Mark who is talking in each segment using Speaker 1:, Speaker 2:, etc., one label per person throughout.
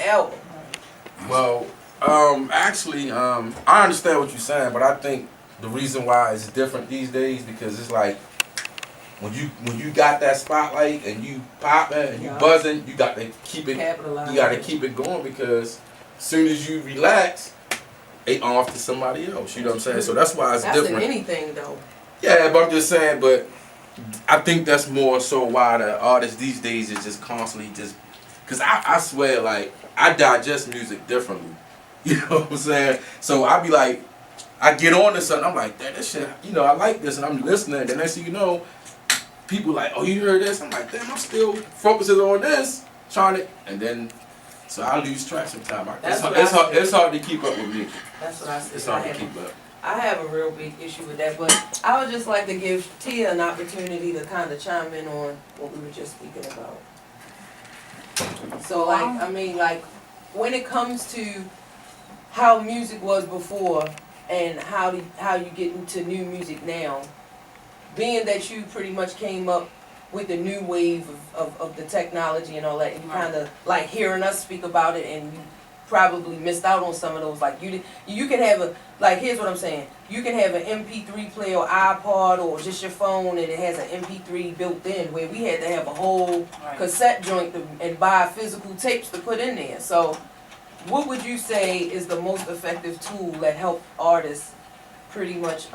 Speaker 1: album.
Speaker 2: Well, actually, I understand what you're saying, but I think the reason why it's different these days because it's like when you got that spotlight and you popping and you buzzing, you got to keep it. You got to keep it going because as soon as you relax, it off to somebody else. You know what I'm saying? So that's why it's different.
Speaker 1: That's in anything though.
Speaker 2: Yeah, but I'm just saying, but I think that's more so why the artists these days is just constantly just, cause I swear like I digest music differently. You know what I'm saying? So I be like, I get on to something, I'm like, damn, this shit, you know, I like this and I'm listening. The next thing you know, people like, oh, you heard this? I'm like, damn, I'm still focusing on this, trying to, and then, so I lose track sometimes. It's hard to keep up with me.
Speaker 1: That's what I said.
Speaker 2: It's hard to keep up.
Speaker 1: I have a real big issue with that, but I would just like to give Tia an opportunity to kind of chime in on what we were just speaking about. So, like, I mean, like, when it comes to how music was before and how you get into new music now, being that you pretty much came up with the new wave of the technology and all that, and you kind of like hearing us speak about it, and you probably missed out on some of those. Like you can have here's what I'm saying. You can have an MP3 player or iPod or just your phone, and it has an MP3 built in. Where we had to have a whole cassette joint and buy physical tapes to put in there. So, what would you say is the most effective tool that helped artists pretty much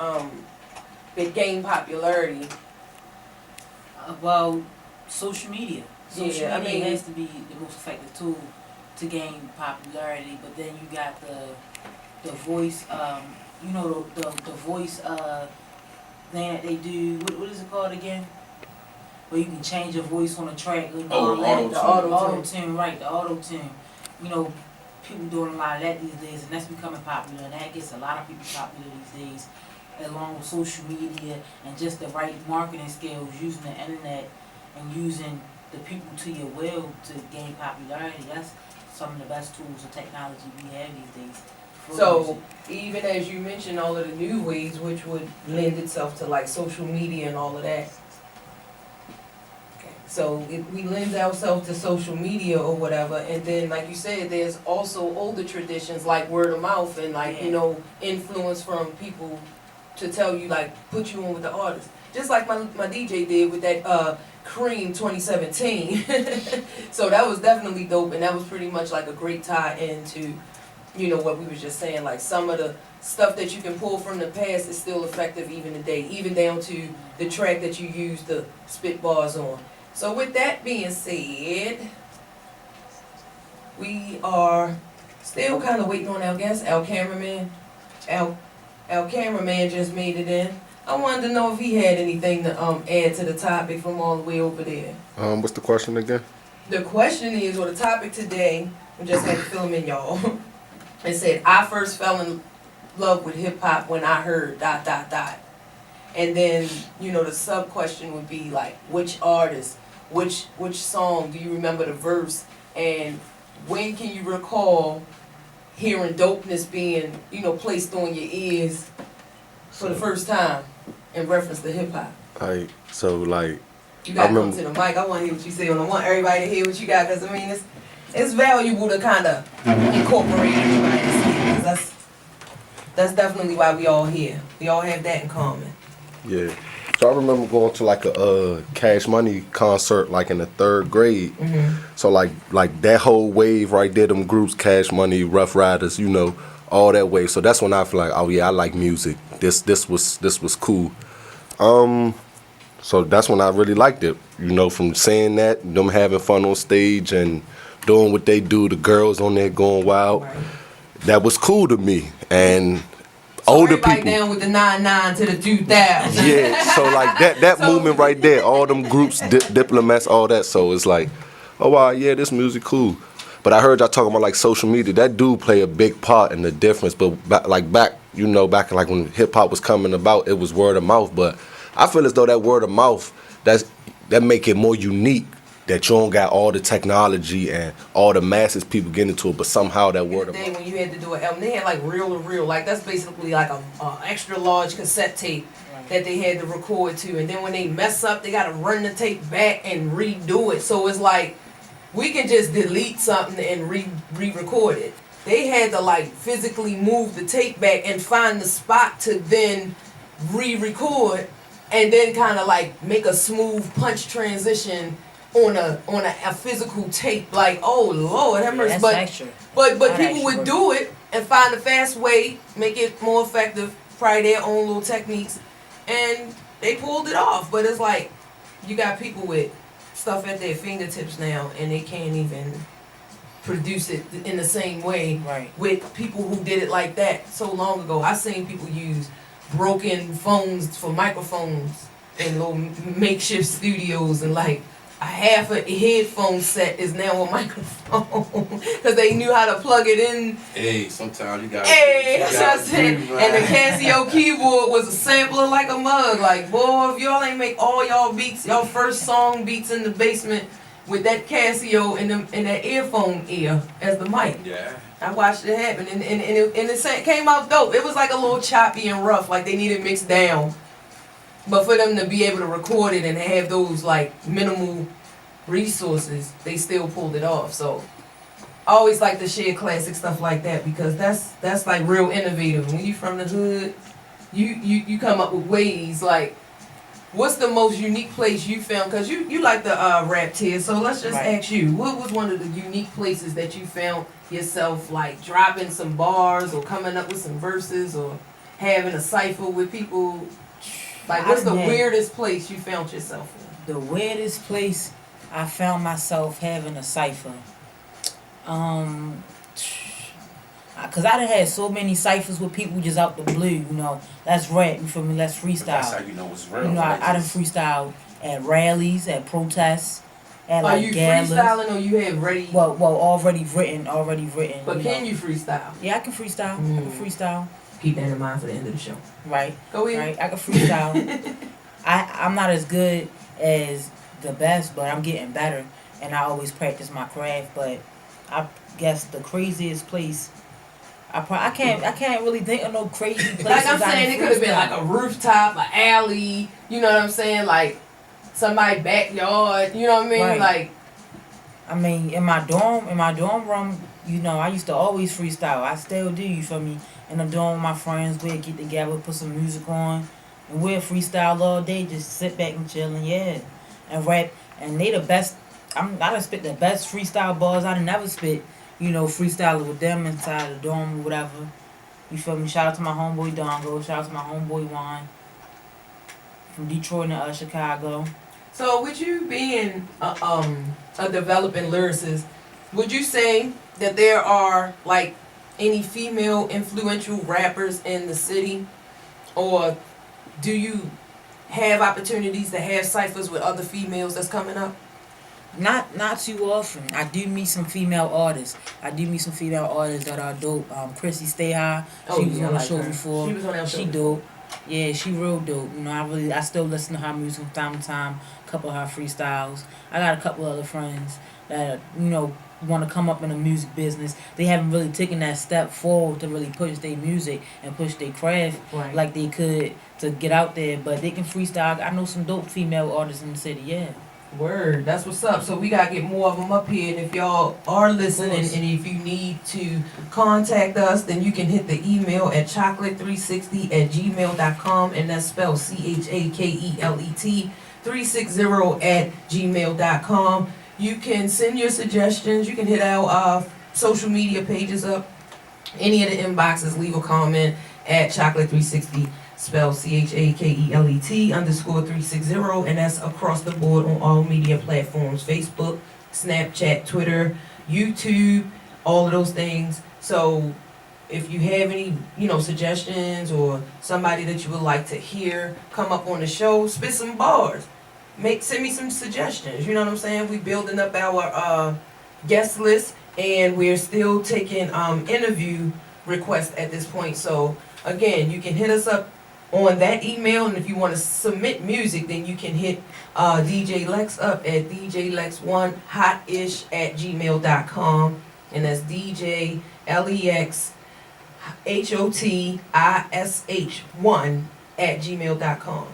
Speaker 1: gain popularity?
Speaker 3: Well, social media. Social media
Speaker 1: I
Speaker 3: has to be the most effective tool to gain popularity. But then you got the voice, the voice thing that they do. What is it called again? Where you can change your voice on a track.
Speaker 2: The auto-tune.
Speaker 3: Right, the auto-tune. You know, people doing a lot of that these days, and that's becoming popular, and that gets a lot of people popular these days, along with social media and just the right marketing skills, using the internet and using the people to your will to gain popularity. That's some of the best tools of technology we have these days.
Speaker 1: So, even as you mentioned all of the new ways, which would lend itself to like social media and all of that. So if we lend ourselves to social media or whatever, and then like you said, there's also older traditions like word of mouth and like, influence from people to tell you, like, put you on with the artist. Just like my DJ did with that Cream 2017. So that was definitely dope, and that was pretty much like a great tie into, what we were just saying. Like some of the stuff that you can pull from the past is still effective even today, even down to the track that you use the spit bars on. So with that being said, we are still kind of waiting on our guest, our cameraman. Our cameraman just made it in. I wanted to know if he had anything to add to the topic from all the way over there.
Speaker 4: What's the question again?
Speaker 1: The question is, or the topic today, we just had to fill them in, y'all. It said, I first fell in love with hip hop when I heard ... And then, the sub question would be like, which artist, which song do you remember the verse, and when can you recall hearing dopeness being, placed on your ears for the first time in reference to hip hop? You gotta come to the mic. I want to hear what you say, and I want everybody to hear what you got, because I mean it's valuable to kind of incorporate everybody to see, because that's definitely why we all here. We all have that in common.
Speaker 4: Yeah. So I remember going to like a Cash Money concert like in the 3rd grade.
Speaker 1: Mm-hmm.
Speaker 4: So like that whole wave right there, them groups, Cash Money, Rough Riders, all that wave. So that's when I feel like, oh yeah, I like music. This was cool. So that's when I really liked it. From saying that, them having fun on stage and doing what they do, the girls on there going wild. Right. That was cool to me. And
Speaker 1: so
Speaker 4: older people
Speaker 1: down with the 99 to the 2000.
Speaker 4: Yeah, so like that so movement right there, all them groups, diplomats, all that. So it's like, oh wow, yeah, this music cool. But I heard y'all talking about like social media. That do play a big part in the difference. But back like when hip hop was coming about, it was word of mouth. But I feel as though that word of mouth, that make it more unique. That you don't got all the technology and all the masses people get into it, but somehow that word of mouth.
Speaker 1: When you had to do an album, they had like reel to reel, like that's basically like a extra large cassette tape that they had to record to, and then when they mess up, they gotta run the tape back and redo it. So it's like we can just delete something and re-record it. They had to like physically move the tape back and find the spot to then re-record and then kind of like make a smooth punch transition on a physical tape. Like, oh Lord, have mercy. But people would do it and find a fast way, make it more effective, try their own little techniques, and they pulled it off. But it's like you got people with stuff at their fingertips now, and they can't even produce it in the same way with people who did it like that so long ago. I seen people use broken phones for microphones in little makeshift studios, and like a half a headphone set is now a microphone because they knew how to plug it in.
Speaker 2: Hey, sometimes you got.
Speaker 1: Hey, that's what I said. And the Casio keyboard was a sampler like a mug. Like, boy, if y'all ain't make all y'all beats, y'all first song beats in the basement with that Casio in that earphone ear as the mic.
Speaker 2: Yeah.
Speaker 1: I watched it happen, and it came out dope. It was like a little choppy and rough, like they needed mixed down. But for them to be able to record it and have those like minimal resources, they still pulled it off. So I always like to share classic stuff like that because that's like real innovative. When you from the hood, you come up with ways like, what's the most unique place you found? Because you like the rap tier, so let's just ask you, what was one of the unique places that you found yourself like dropping some bars or coming up with some verses or having a cipher with people? Like, what's the weirdest place you found yourself in?
Speaker 3: The weirdest place I found myself having a cipher. Cause I done had so many ciphers with people just out the blue, you know. Let's rap, you feel me? Let's freestyle.
Speaker 2: That's how you know it's real.
Speaker 3: You know, I done freestyled at rallies, at protests, at
Speaker 1: Are
Speaker 3: like
Speaker 1: you
Speaker 3: galas.
Speaker 1: freestyling or you have ready?
Speaker 3: Well, already written.
Speaker 1: But can you freestyle?
Speaker 3: Yeah, I can freestyle. I can freestyle.
Speaker 1: Keep that in mind for the end of the show.
Speaker 3: Right.
Speaker 1: Go ahead.
Speaker 3: Right. I can freestyle. I'm not as good as the best, but I'm getting better, and I always practice my craft. But I guess the craziest place. I can't really think of no crazy places.
Speaker 1: Like I'm saying, it could have been like a rooftop, an alley. You know what I'm saying? Like somebody's backyard. You know what I mean?
Speaker 3: Right.
Speaker 1: Like.
Speaker 3: I mean, in my dorm room, you know, I used to always freestyle. I still do. You feel me? In the dorm with my friends, we'd get together, put some music on, and we'd freestyle all day, just sit back and chill and rap. And they the best. I done spit the best freestyle bars I done never spit. You know, freestyling with them inside the dorm or whatever. You feel me? Shout out to my homeboy Dongo. Shout out to my homeboy Juan from Detroit and Chicago.
Speaker 1: So with you being a developing lyricist, would you say that there are like any female influential rappers in the city, or do you have opportunities to have ciphers with other females that's coming up?
Speaker 3: Not too often. I do meet some female artists. That are dope. Chrissy Stay High. She was on the show before.
Speaker 1: She was on that show.
Speaker 3: She dope. Yeah, she real dope. You know, I still listen to her music from time to time. A couple of her freestyles. I got a couple other friends that, you know, want to come up in the music business. They haven't really taken that step forward to really push their music and push their craft like they could to get out there. But they can freestyle. I know some dope female artists in the city. Yeah.
Speaker 1: Word, that's what's up. So we gotta get more of them up here, and if y'all are listening and if you need to contact us, then you can hit the email at chakelet360@gmail.com, and that's spelled CHAKELET 360@gmail.com. You can send your suggestions. You can hit our social media pages up, any of the inboxes, leave a comment at Chakelet360. Spelled CHAKELET_360, and that's across the board on all media platforms: Facebook, Snapchat, Twitter, YouTube, all of those things. So if you have any, you know, suggestions or somebody that you would like to hear come up on the show, spit some bars, send me some suggestions. You know what I'm saying? We building up our guest list, and we're still taking interview requests at this point. So again, you can hit us up on that email, and if you want to submit music, then you can hit DJ Lex up at DJLex1hotish@gmail.com, and that's DJLEXHOTISH1@gmail.com.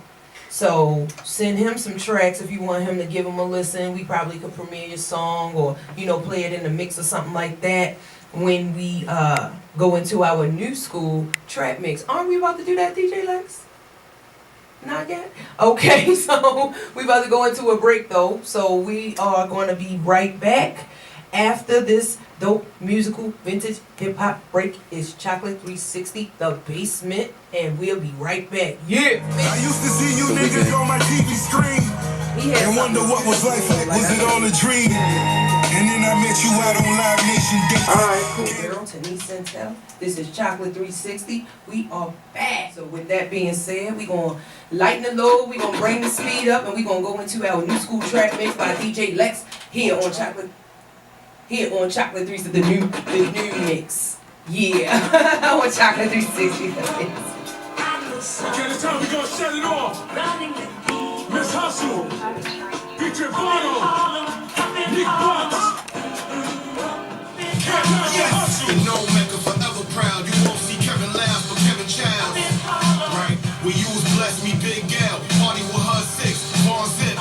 Speaker 1: So send him some tracks if you want him to give him a listen. We probably could premiere your song or, you know, play it in the mix or something like that when we go into our new school trap mix. Aren't we about to do that, DJ Lex? Not yet? Okay, so we about to go into a break though. So we are going to be right back after this dope musical vintage hip hop break. Is Chakelet360 the basement, and we'll be right back. Yeah.
Speaker 5: I used to see you niggas on my TV screen and wonder what was life like. Was it all a dream? And then I met you out on Live Nation Day.
Speaker 1: Alright, cool girl, Tanise Santel. This is Chakelet360. We are back. So with that being said, we gonna lighten the load, we gonna bring the speed up, and we gonna go into our new school track mix by DJ Lex here on Chakelet360, the new mix. Yeah. On Chakelet360.
Speaker 5: Okay, this time we gonna shut it off. Miss Hustle, featuring Bono, Nick Bucks.
Speaker 6: Yes, and no maker forever proud. You won't see Kevin laugh but Kevin Child. Right, when you was blessed, me Big Gal, party with her 6, Barz Zip.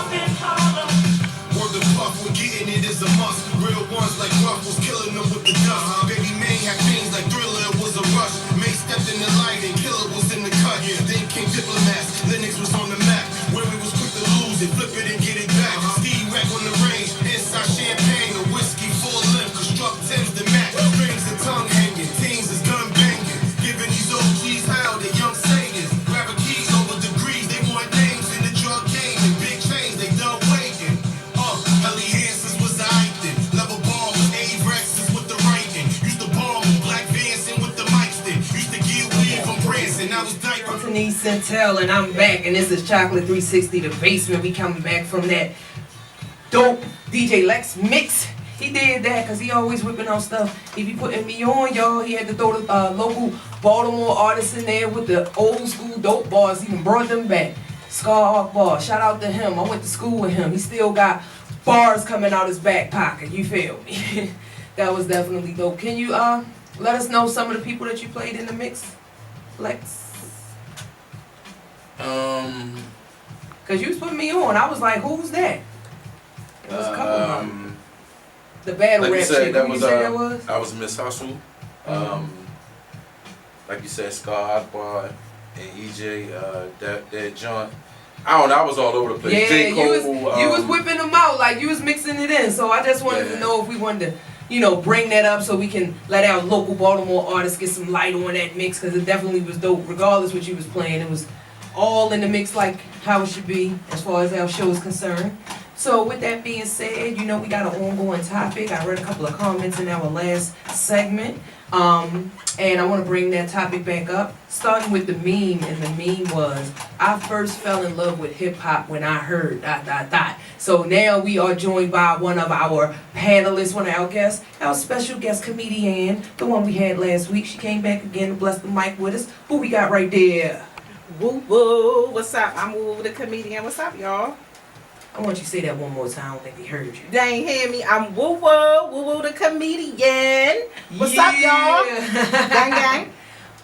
Speaker 6: Word the puff, we're getting it is a must. Real ones like Ruff was killing them with the dust. Baby May had things like Thriller, it was a rush. May stepped in the light and Killer was in the cut. Then came Diplomats, Linux was on the map. Where we was quick to lose it, flip it and get it back. Steve Rack on the range, inside champagne, a whiskey full limb, construct Tim's the match. Strings and tongue hanging, teams is gun banging. Giving these OGs hell, the young sayings. Grabbing keys over degrees, they want names in the drug game. And big chains, they done waiting. Helly Hansons was the Icon. Level ball was Abe Rexes with the writing. Used to bomb with Black Vanson with the mic stick. Used to get weed from Branson, I was diaper.
Speaker 1: Tanise Santel, and I'm back, and this is Chakelet360, the basement. We coming back from that dope DJ Lex mix. He did that because he always whipping out stuff. He be putting me on, y'all. He had to throw the local Baltimore artists in there with the old school dope bars. He even brought them back. Scarhawk Bar, shout out to him. I went to school with him. He still got bars coming out his back pocket. You feel me? That was definitely dope. Can you let us know some of the people that you played in the mix, Lex? Cause you was putting me on. I was like, who's that? It was a couple of them. The battle
Speaker 2: like
Speaker 1: rap
Speaker 2: you said,
Speaker 1: shit.
Speaker 2: that
Speaker 1: Who
Speaker 2: was,
Speaker 1: you say that was?
Speaker 2: I was Miss Hustle. Like you said, Scar Hazzeboy and EJ, that John. I don't know, I was all over the place.
Speaker 1: Yeah,
Speaker 2: J. Cole,
Speaker 1: you was whipping them out, like you was mixing it in. So I just wanted to know if we wanted to, you know, bring that up so we can let our local Baltimore artists get some light on that mix, because it definitely was dope. Regardless what you was playing, it was all in the mix like how it should be as far as our show is concerned. So with that being said, you know, we got an ongoing topic. I read a couple of comments in our last segment. And I want to bring that topic back up, starting with the meme, and the meme was, I first fell in love with hip-hop when I heard ... So now we are joined by one of our panelists, one of our guests, our special guest comedian, the one we had last week. She came back again to bless the mic with us. Who we got right there?
Speaker 7: Woo woo, what's up? I'm Woo the comedian. What's up, y'all?
Speaker 1: I want you to say that one more time. I don't think they heard you.
Speaker 7: They ain't hear me. I'm Woo Woo the comedian. What's up, y'all? Gang gang.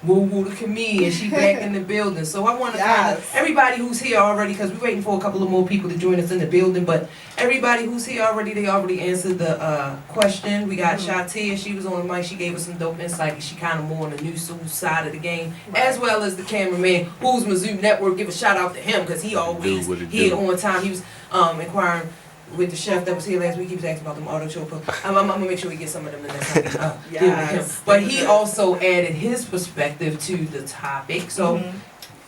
Speaker 1: Woo Woo the comedian. She back in the building. So I want to kind of, everybody who's here already, because we're waiting for a couple of more people to join us in the building, but everybody who's here already, they already answered the question. We got Shatia. She was on the mic. She gave us some dope insight. She kind of more on the new side of the game, as well as the cameraman, who's Mizzou Network. Give a shout out to him, because he always here on time. He was inquiring with the chef that was here last week. He was asking about them artichoke. I'm gonna make sure we get some of them the next time.
Speaker 7: Yes.
Speaker 1: But he also added his perspective to the topic. So,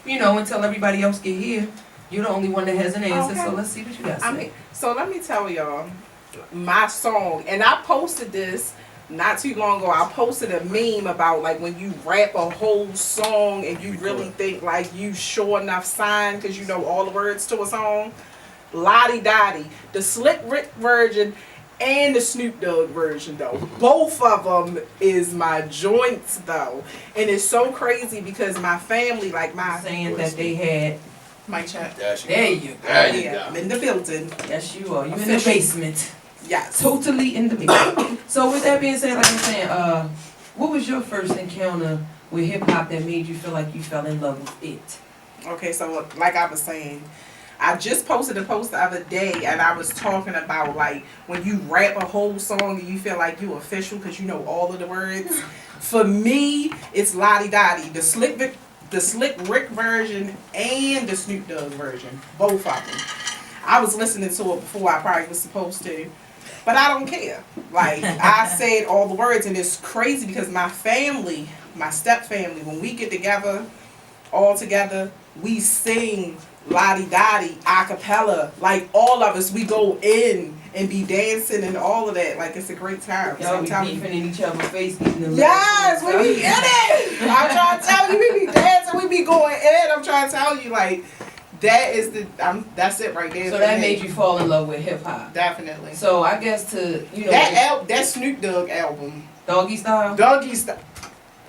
Speaker 1: you know, until everybody else get here, you're the only one that has an answer.
Speaker 7: Okay.
Speaker 1: So let's see what you got to say.
Speaker 7: So let me tell y'all my song, and I posted this not too long ago. I posted a meme about like when you rap a whole song and you really think like you sure enough signed because you know all the words to a song. Lottie Dottie, the Slick Rick version and the Snoop Dogg version though. Both of them is my joints though. And it's so crazy because my family, like my
Speaker 1: Saying that they had.
Speaker 7: mic check.
Speaker 1: There you go.
Speaker 2: There you
Speaker 7: Yeah,
Speaker 2: go.
Speaker 7: I'm in the building.
Speaker 1: Yes, you are. You in the basement.
Speaker 7: Yes.
Speaker 1: Totally in the basement. So with that being said, like I'm saying, what was your first encounter with hip hop that made you feel like you fell in love with it?
Speaker 7: Okay, so like I was saying, I just posted a post the other day, and I was talking about like when you rap a whole song and you feel like you official because you know all of the words. For me, it's Lottie Dottie, the Slick Rick version and the Snoop Dogg version, both of them. I was listening to it before I probably was supposed to, but I don't care. Like I said all the words, and it's crazy because my family, my step family, when we get together, all together, we sing Lottie Dottie a cappella. Like all of us, we go in and be dancing and all of that. Like it's a great time.
Speaker 1: Y'all be beefing in each other's face, getting the
Speaker 7: yes, we be in it. I'm trying to tell you, we be dancing, we be going in. I'm trying to tell you, like that is that's it right there.
Speaker 1: So that made you fall in love with hip hop.
Speaker 7: Definitely.
Speaker 1: So I guess to
Speaker 7: that Snoop Dogg album,
Speaker 1: Doggy Style.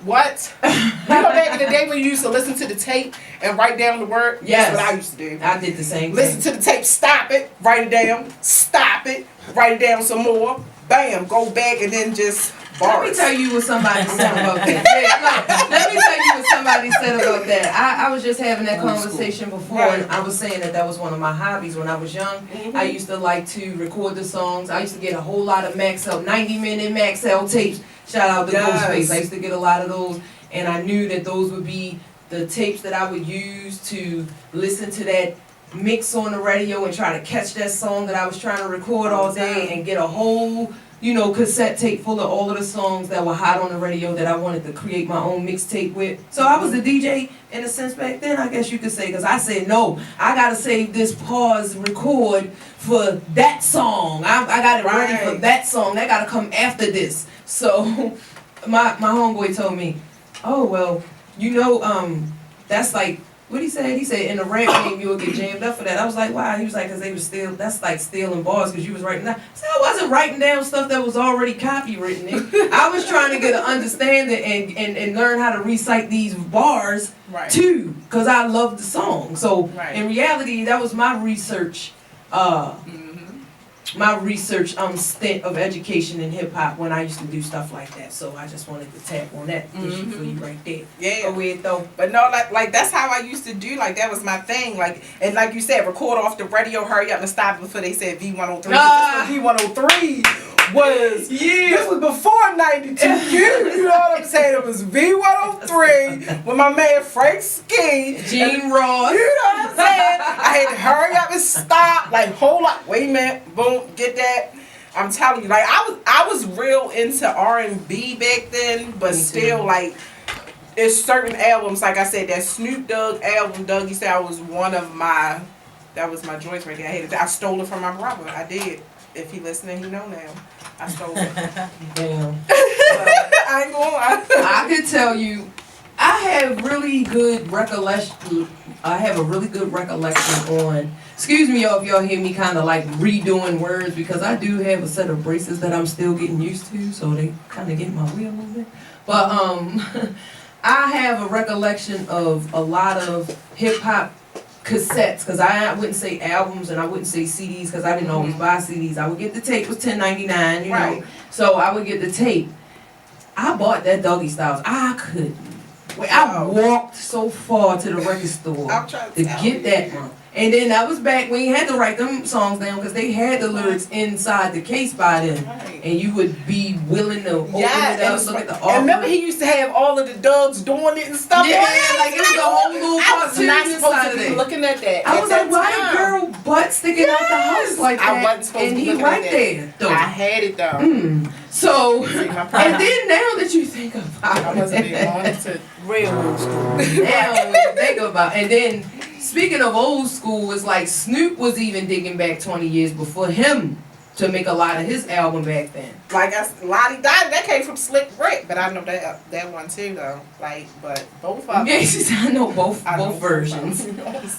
Speaker 7: What? You know back in the day when you used to listen to the tape and write down the word?
Speaker 1: Yes.
Speaker 7: That's what I used to do.
Speaker 1: I did the same
Speaker 7: Listen
Speaker 1: thing.
Speaker 7: to the tape, stop it, write it down, stop it, write it down some more, bam, go back and then just bars.
Speaker 1: Let me tell you what somebody said about that. Yeah, no, let me tell you what somebody said about that. I was just having that conversation before, and I was saying that was one of my hobbies when I was young. I used to like to record the songs. I used to get a whole lot of Maxell, 90-minute Maxell tapes. Shout out to Ghostface. I used to get a lot of those, and I knew that those would be the tapes that I would use to listen to that mix on the radio and try to catch that song that I was trying to record all day and get a whole, cassette tape full of all of the songs that were hot on the radio that I wanted to create my own mixtape with. So I was the DJ in a sense back then, I guess you could say, because I said, no, I got to save this pause record for that song. I got it ready for that song. That got to come after this. So my homeboy told me, oh, well, that's like, what he said? He said in a rap game you would get jammed up for that. I was like, why? He was like, because that's like stealing bars because you was writing down. So I wasn't writing down stuff that was already copywritten. I was trying to get an understanding and learn how to recite these bars too, because I loved the song. So in reality, that was my research. My research stint of education in hip hop when I used to do stuff like that. So I just wanted to tap on that issue for you right there.
Speaker 7: Yeah.
Speaker 1: Go ahead though.
Speaker 7: But no, like that's how I used to do. Like that was my thing. Like and like you said, record off the radio, hurry up and stop before they said V103. V103 was this was before 92. You know what I'm saying? It was V103 with my man Frank Ski,
Speaker 1: Gene Ross.
Speaker 7: You know what I'm saying? I had to hurry up and stop. Like hold up, wait a minute, boom, get that. I'm telling you, like I was real into R&B back then, but still like there's certain albums, like I said, that Snoop Dogg album, Dougie Style, was one of my joints right there. I stole it from my brother. I did. If he listening, he know now. I stole it.
Speaker 1: Damn.
Speaker 7: I ain't gonna lie.
Speaker 1: I could tell you, I have really good recollection. I have a really good recollection on. Excuse me if y'all hear me kind of like redoing words because I do have a set of braces that I'm still getting used to, so they kind of get in my way a little bit. But I have a recollection of a lot of hip hop cassettes, because I wouldn't say albums and I wouldn't say CDs because I didn't always buy CDs. I would get the tape, it was $10.99, you know. So I would get the tape. I bought that Doggy Styles. I walked so far to the record store to get that one. And then that was back when you had to write them songs down because they had the lyrics inside the case by then. And you would be willing to open it up, look at the artwork.
Speaker 7: And remember he used to have all of the dogs doing it and stuff.
Speaker 1: Yeah, like it was a whole little cartoon inside of it.
Speaker 7: Looking at that.
Speaker 1: I was like, why the girl butt sticking out the house like that?
Speaker 7: I wasn't supposed to be looking
Speaker 1: right
Speaker 7: at
Speaker 1: there.
Speaker 7: Though. I had it though.
Speaker 1: So, and then now that you think about it,
Speaker 7: I wasn't being honest to real old school.
Speaker 1: Now when you think about it, and then speaking of old school, it's like Snoop was even digging back 20 years before him to make a lot of his album back then. Like
Speaker 7: Lottie Dottie, that came from Slick Rick, but I know that one too though. Like, but both of them.
Speaker 1: Yes, I know both versions.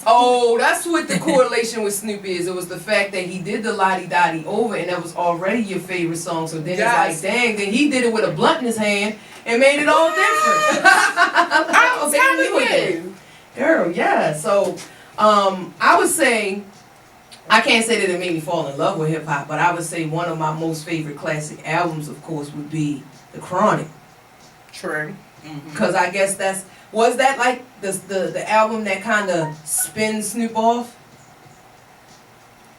Speaker 1: Oh, that's what the correlation with Snoop is. It was the fact that he did the Lottie Dottie over, and that was already your favorite song. So then it's like, dang, then he did it with a blunt in his hand and made it all different.
Speaker 7: I was telling you,
Speaker 1: girl, yeah. So, I would say. I can't say that it made me fall in love with hip hop, but I would say one of my most favorite classic albums, of course, would be The Chronic.
Speaker 7: True.
Speaker 1: Because I guess that's Was that like the album that kind of spins Snoop off?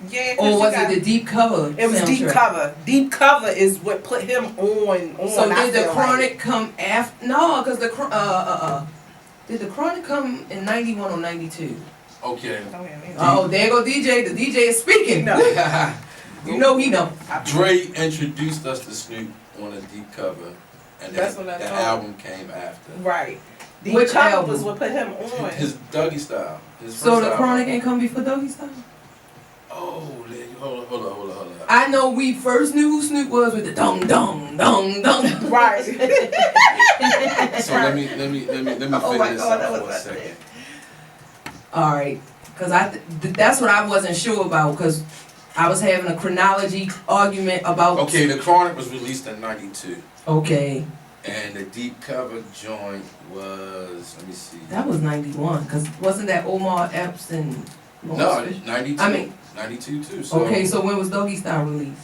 Speaker 7: Yeah, 'cause
Speaker 1: Or
Speaker 7: you
Speaker 1: was
Speaker 7: got-
Speaker 1: it the Deep Cover?
Speaker 7: It was Deep
Speaker 1: soundtrack?
Speaker 7: Cover. Deep Cover is what put him on.
Speaker 1: So
Speaker 7: I
Speaker 1: did the
Speaker 7: feel
Speaker 1: Chronic
Speaker 7: like.
Speaker 1: come after? No, because did the Chronic come in 91 or 92?
Speaker 2: Okay.
Speaker 1: Oh, there go DJ. The DJ is speaking.
Speaker 7: No.
Speaker 1: You know he know.
Speaker 2: Dre introduced us to Snoop on a deep cover, and
Speaker 7: That's
Speaker 2: then
Speaker 7: what I
Speaker 2: the
Speaker 7: thought.
Speaker 2: album came after.
Speaker 7: Right. Deep
Speaker 1: Which
Speaker 7: Cover
Speaker 1: album?
Speaker 7: was what put him on.
Speaker 2: His Dougie style. His
Speaker 1: So
Speaker 2: first
Speaker 1: the
Speaker 2: album.
Speaker 1: Chronic ain't come before Doggy Style?
Speaker 2: Oh, hold on.
Speaker 1: I know we first knew who Snoop was with the dong dong dong dong.
Speaker 7: Right.
Speaker 2: So let me
Speaker 1: Oh
Speaker 2: figure
Speaker 1: my
Speaker 2: this
Speaker 1: God,
Speaker 2: out
Speaker 1: that
Speaker 2: for
Speaker 1: was
Speaker 2: a second.
Speaker 1: All right, because that's what I wasn't sure about because I was having a chronology argument about.
Speaker 2: Okay, the Chronic was released in '92,
Speaker 1: Okay,
Speaker 2: and the deep cover joint was, let me see.
Speaker 1: that was 91 because wasn't that Omar Epps and
Speaker 2: No,
Speaker 1: Lawrence Fish?
Speaker 2: 92.
Speaker 1: I mean-
Speaker 2: 92 too. So
Speaker 1: Okay, so when was Doggy Style released?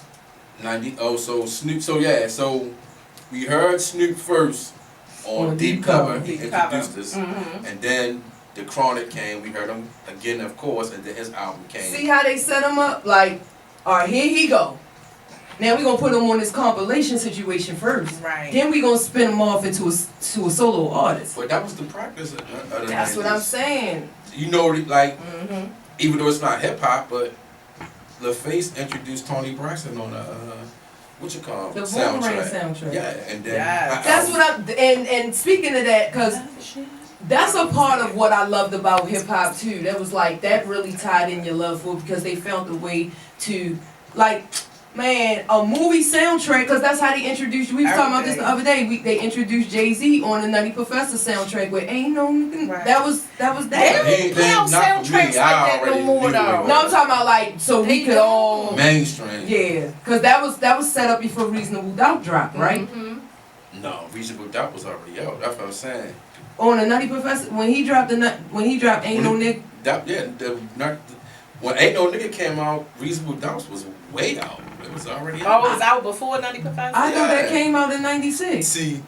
Speaker 2: 90. Oh, so Snoop. So yeah, so we heard Snoop first on
Speaker 1: On
Speaker 2: Deep
Speaker 1: Deep
Speaker 2: Cover.
Speaker 1: Cover.
Speaker 2: He
Speaker 7: Deep Cover.
Speaker 2: introduced us,
Speaker 7: Mhm.
Speaker 2: and then the Chronic came. We heard him again, of course, and then his album came.
Speaker 1: See how they set him up? Like, all right, here he go. Now we gonna put him on this compilation situation first.
Speaker 7: Right.
Speaker 1: Then we gonna spin him off into a solo artist.
Speaker 2: But that was the practice of the
Speaker 1: That's what I'm
Speaker 2: 90s.
Speaker 1: saying.
Speaker 2: You know, like
Speaker 7: Mhm.
Speaker 2: even though it's not hip hop, but LaFace introduced Tony Braxton on a what you call it?
Speaker 1: The Boomerang
Speaker 2: soundtrack.
Speaker 1: soundtrack.
Speaker 2: Yeah, and then
Speaker 7: Yes.
Speaker 1: That's what I'm. And speaking of that, cause that's a part of what I loved about hip hop too. That was like that really tied in your love for it because they found a way to like. Man, a movie soundtrack, because that's how they introduced you. We was talking about this the other day. They introduced Jay-Z on the Nutty Professor soundtrack with Ain't No...
Speaker 7: Right.
Speaker 1: That was
Speaker 7: They
Speaker 1: that.
Speaker 7: don't play on soundtracks like that no more though.
Speaker 1: No, I'm talking about like, so we
Speaker 7: They
Speaker 1: could all...
Speaker 7: don't.
Speaker 2: mainstream.
Speaker 1: Yeah, because that was set up before Reasonable Doubt dropped, right?
Speaker 7: Mhm.
Speaker 2: No, Reasonable Doubt was already out. That's what I'm saying.
Speaker 1: On the Nutty Professor, when he dropped Ain't No Nigga...
Speaker 2: That when Ain't No Nigga came out, Reasonable Doubt was way out. It was already out.
Speaker 7: Oh, it was out before Nutty Professor?
Speaker 1: I thought that
Speaker 2: Yeah.
Speaker 1: came out in 96.
Speaker 2: See,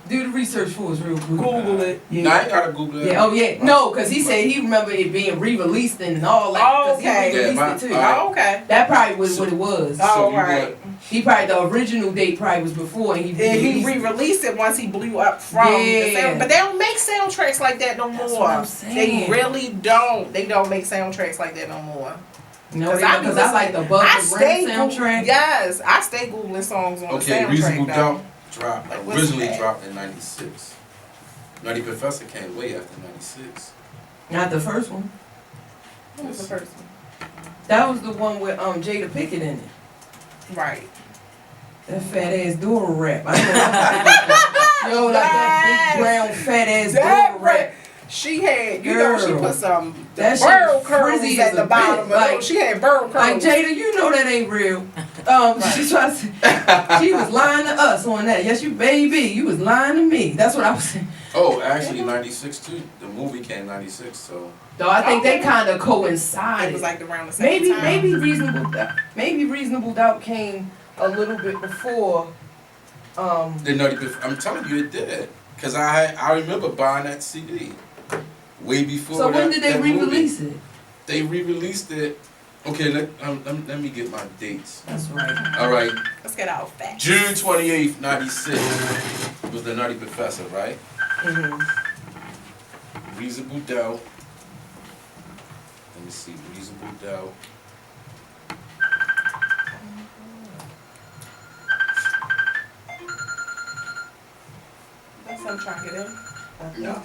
Speaker 1: Do the research for us real quick.
Speaker 7: Google it.
Speaker 1: Yeah.
Speaker 2: no, I ain't gotta Google it.
Speaker 1: Yeah, oh yeah, no, because he said he remembered it being re-released and all that. 'cause
Speaker 7: Okay.
Speaker 1: He re-released
Speaker 2: Yeah,
Speaker 1: it too.
Speaker 2: my-
Speaker 7: Oh, okay.
Speaker 1: That probably was what it was.
Speaker 7: Oh,
Speaker 2: you
Speaker 7: right.
Speaker 2: want-
Speaker 1: He probably, the original date probably was before and he
Speaker 7: And he
Speaker 1: re-released it.
Speaker 7: re-released it once he blew up from the
Speaker 1: Yeah.
Speaker 7: sound. But they don't make soundtracks like that no
Speaker 1: That's
Speaker 7: more.
Speaker 1: what I'm saying.
Speaker 7: They really don't. They don't make soundtracks like that no more.
Speaker 1: No,
Speaker 7: Because
Speaker 1: because I like the Buzz the Brain soundtrack.
Speaker 7: Yes, I stay Googling songs on the
Speaker 2: Okay,
Speaker 7: soundtrack
Speaker 2: Reasonable
Speaker 7: though.
Speaker 2: Doubt dropped.
Speaker 7: Like, what's
Speaker 2: Originally
Speaker 7: that?
Speaker 2: dropped in '96. Nutty Professor came way after '96.
Speaker 1: Not the first one.
Speaker 7: What was the first one?
Speaker 1: That was the one with Jada Pickett in it.
Speaker 7: Right.
Speaker 1: That fat ass Dora rap. I know. Yo, like that big brown fat ass
Speaker 7: That
Speaker 1: Dora rap.
Speaker 7: She had, you know, she
Speaker 1: Girl.
Speaker 7: put some
Speaker 1: That shit
Speaker 7: burl
Speaker 1: was
Speaker 7: curls
Speaker 1: frizzy
Speaker 7: at
Speaker 1: as
Speaker 7: the
Speaker 1: a
Speaker 7: bottom.
Speaker 1: bitch, like-
Speaker 7: Like, she had burl curls.
Speaker 1: Like Jada, you know that ain't real. She tried to, she was lying to us on that. Yes, you baby, you was lying to me. That's what I was saying.
Speaker 2: Oh, actually '96 too. The movie came '96, so
Speaker 1: Though I think they
Speaker 7: Okay.
Speaker 1: kind of
Speaker 7: It
Speaker 1: coincided.
Speaker 7: was like around the same time.
Speaker 1: Maybe Reasonable Doubt came a little bit before.
Speaker 2: the Nutty Professor. I'm telling you, it did. Cause I remember buying that CD way before.
Speaker 1: So when
Speaker 2: that-
Speaker 1: did they
Speaker 2: that movie.
Speaker 1: re-release it?
Speaker 2: They re-released it. Okay, let me get my dates.
Speaker 1: That's right.
Speaker 2: All right,
Speaker 7: Let's get out facts.
Speaker 2: June 28th, '96 was the Nutty Professor, right? Reasonable Doubt. Let me see, Reasonable Doubt.
Speaker 7: That's what I'm trying to get in.
Speaker 2: No.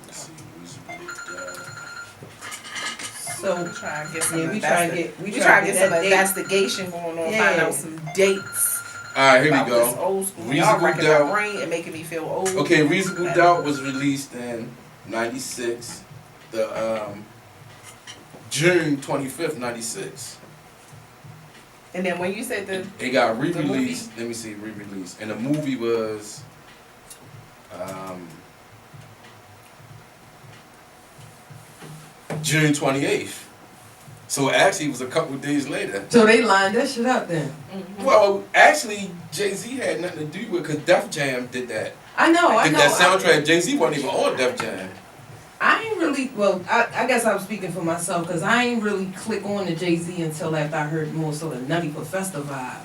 Speaker 2: Let's see, Reasonable Doubt.
Speaker 1: So
Speaker 7: We try to get some.
Speaker 1: yeah, we try to get
Speaker 7: we try to get some
Speaker 1: that date.
Speaker 7: investigation going on.
Speaker 1: Yeah.
Speaker 7: Find out some dates.
Speaker 2: All right, here we
Speaker 7: about this
Speaker 2: go.
Speaker 7: old school. Y'all
Speaker 2: Reasonable
Speaker 7: wrecking
Speaker 2: Doubt.
Speaker 7: my brain and making me feel old.
Speaker 2: Okay, Reasonable Doubt was released in '96. The June 25th, '96.
Speaker 7: And then when you said the
Speaker 2: It got re-released. Let me see, re-released, and the movie was June 28th. So actually, it was a couple of days later.
Speaker 1: So they lined that shit up then.
Speaker 2: Well, actually, Jay-Z had nothing to do with it because Def Jam did that.
Speaker 1: I know.
Speaker 2: I think that soundtrack, Jay-Z wasn't even on Def Jam.
Speaker 1: I ain't really, well, I guess I'm speaking for myself, because I ain't really click on to Jay-Z until after I heard more so the Nutty Professor vibe.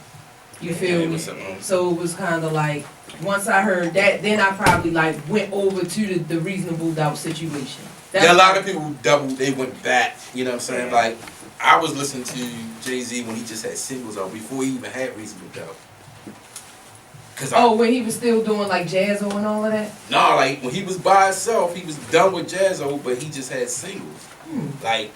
Speaker 1: You feel me? So it was kind of like, once I heard that, then I probably like went over to the Reasonable Doubt situation.
Speaker 2: There are a lot of people who they went back, you know what I'm saying? Like, I was listening to Jay-Z when he just had singles out before he even had Reasonable Doubt.
Speaker 1: When he was still doing like Jazzo and all of that?
Speaker 2: No, like when he was by himself, he was done with Jazzo, but he just had singles. Like,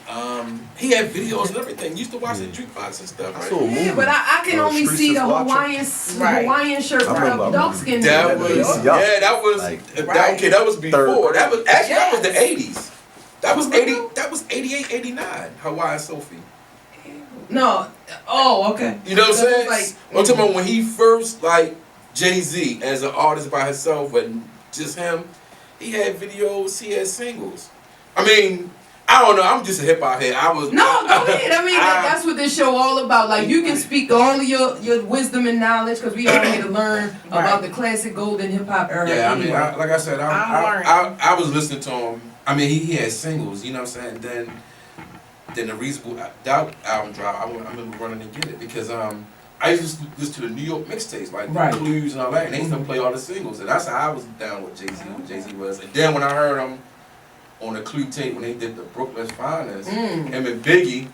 Speaker 2: he had videos and everything. Used to watch the jukebox and stuff, right?
Speaker 1: Yeah, but I can only see the Hawaiian shirt dark skin.
Speaker 2: That was before. That was the 80s. That was 88, 89, Hawaiian Sophie.
Speaker 1: No. Okay.
Speaker 2: You know what I'm saying? I'm talking about when he first, like, Jay-Z as an artist by himself, but just him, he had videos, he had singles. I mean, I don't know, I'm just a hip hop head. Go
Speaker 1: ahead. I mean, that's what this show all about. Like, you can speak all of your wisdom and knowledge, because we all here to learn about the classic golden hip hop era.
Speaker 2: Yeah, I mean, like I said, I was listening to him. I mean, he had singles, you know what I'm saying? Then the Reasonable Doubt album dropped. I remember running to get it because I used to listen to the New York mixtapes, like the blues and all that, and they used to play all the singles, and that's how I was down with Jay-Z, when Jay-Z was. And then when I heard him on the Clue tape when they did the Brooklyn's Finest, him and Biggie,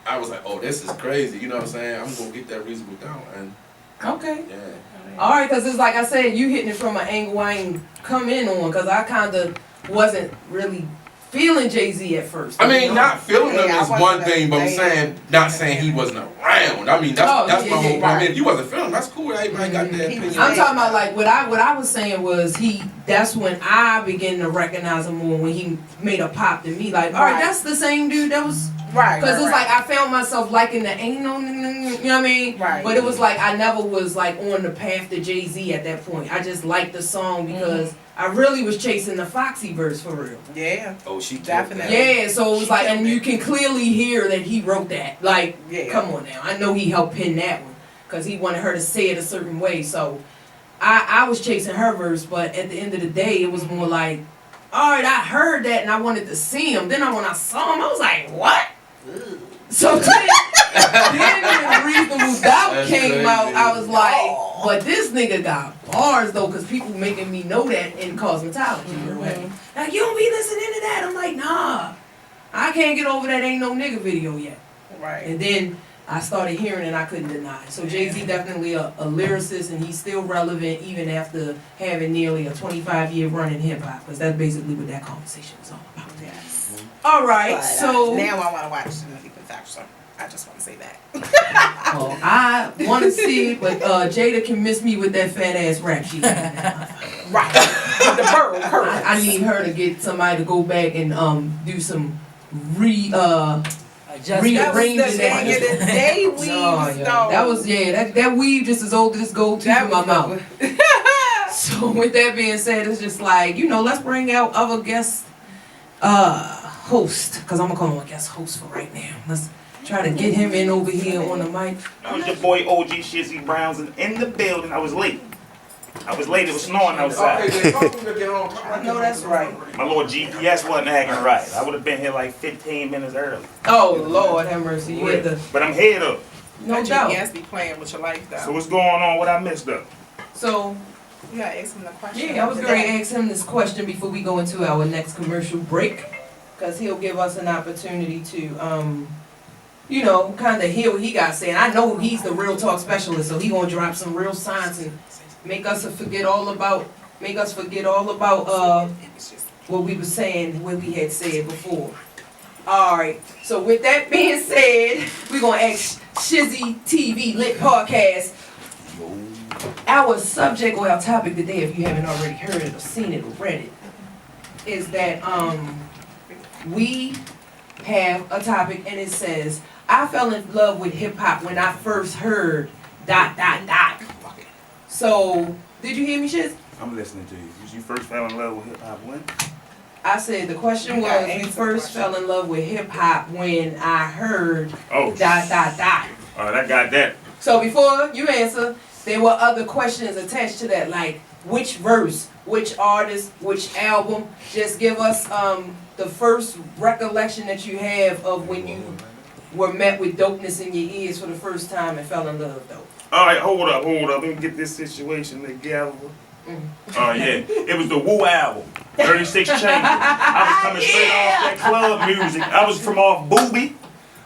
Speaker 2: I was like, oh, this is crazy, you know what I'm saying? I'm gonna get that Reasonable Doubt, and
Speaker 1: okay.
Speaker 2: Yeah.
Speaker 1: All right, because it's like I said, you hitting it from an angle I ain't come in on, because I kind of wasn't really feeling Jay-Z at first.
Speaker 2: I mean, not feeling him is one thing, but I'm saying, not saying he wasn't around. I mean, that's my whole point. I mean, if you wasn't feeling him, that's cool. Everybody got their opinion.
Speaker 1: I'm talking about like what I was saying was that's when I began to recognize him more, when he made a pop to me. Like, all right, that's the same dude that was. Right. Because it's like I found myself liking the ain't no, you know what I mean? Right. But it was like I never was like on the path to Jay-Z at that point. I just liked the song because I really was chasing the Foxy verse for real.
Speaker 7: Yeah.
Speaker 2: Oh, she
Speaker 7: definitely.
Speaker 1: Yeah, so it was like, and you can clearly hear that he wrote that. Like, come on now. I know he helped pen that one because he wanted her to say it a certain way. So I was chasing her verse, but at the end of the day, it was more like, all right, I heard that and I wanted to see him. Then when I saw him, I was like, what? So then when Reasonable Doubt came out, I was like, but this nigga got bars though, because people making me know that in cosmetology. Like, you don't be listening to that. I'm like, nah, I can't get over that ain't no nigga video yet. Right. And then I started hearing it and I couldn't deny it. So Jay-Z definitely a lyricist, and he's still relevant even after having nearly a 25-year run in hip hop, because that's basically what that conversation was all about.
Speaker 7: Yes.
Speaker 1: All right,
Speaker 7: but,
Speaker 1: so
Speaker 7: now I want to watch the movie Perfection. I just want to say that.
Speaker 1: I want to see it, but Jada can miss me with that fat ass rap sheet.
Speaker 7: Right. With the bird curls.
Speaker 1: I need her to get somebody to go back and do some rearranging
Speaker 7: that. Day weave
Speaker 1: that was that weave just as old as this gold tooth in my mouth. So with that being said, it's just like, let's bring out other guest host, because I'm gonna call him a guest host for right now. Let's try to get him in over here on the mic.
Speaker 8: Your boy OG Shizzy Brown's in the building. I was late. It was snowing outside.
Speaker 1: I know that's right.
Speaker 8: My little GPS wasn't acting right. I would have been here like 15 minutes early.
Speaker 1: Oh, Lord have mercy. You had to...
Speaker 8: But I'm here though.
Speaker 1: No doubt.
Speaker 7: GPS be playing with your life though.
Speaker 8: So what's going on? What I missed up?
Speaker 1: So...
Speaker 7: You gotta ask him the question.
Speaker 1: Yeah, I was going to ask him this question before we go into our next commercial break, because he'll give us an opportunity to, kind of hear what he got saying. I know he's the real talk specialist, so he gonna drop some real science and make us forget all about what we were saying, what we had said before. All right. So with that being said, we're gonna ask Shizzy TV Lit Podcast. Our subject or our topic today, if you haven't already heard it or seen it or read it, is that we have a topic and it says, I fell in love with hip hop when I first heard ... So, did you hear me, Shiz?
Speaker 8: I'm listening to you. You first fell in love with hip hop when?
Speaker 1: I said the question was, we first fell in love with hip hop when I heard ... All right,
Speaker 8: I got that.
Speaker 1: So before you answer, there were other questions attached to that, like which verse, which artist, which album. Just give us the first recollection that you have of when you were met with dopeness in your ears for the first time and fell in love, though.
Speaker 8: All right, hold up. Let me get this situation together. Oh yeah, it was the Woo album, 36 Chambers. I was coming straight off that club music. I was from off Booby.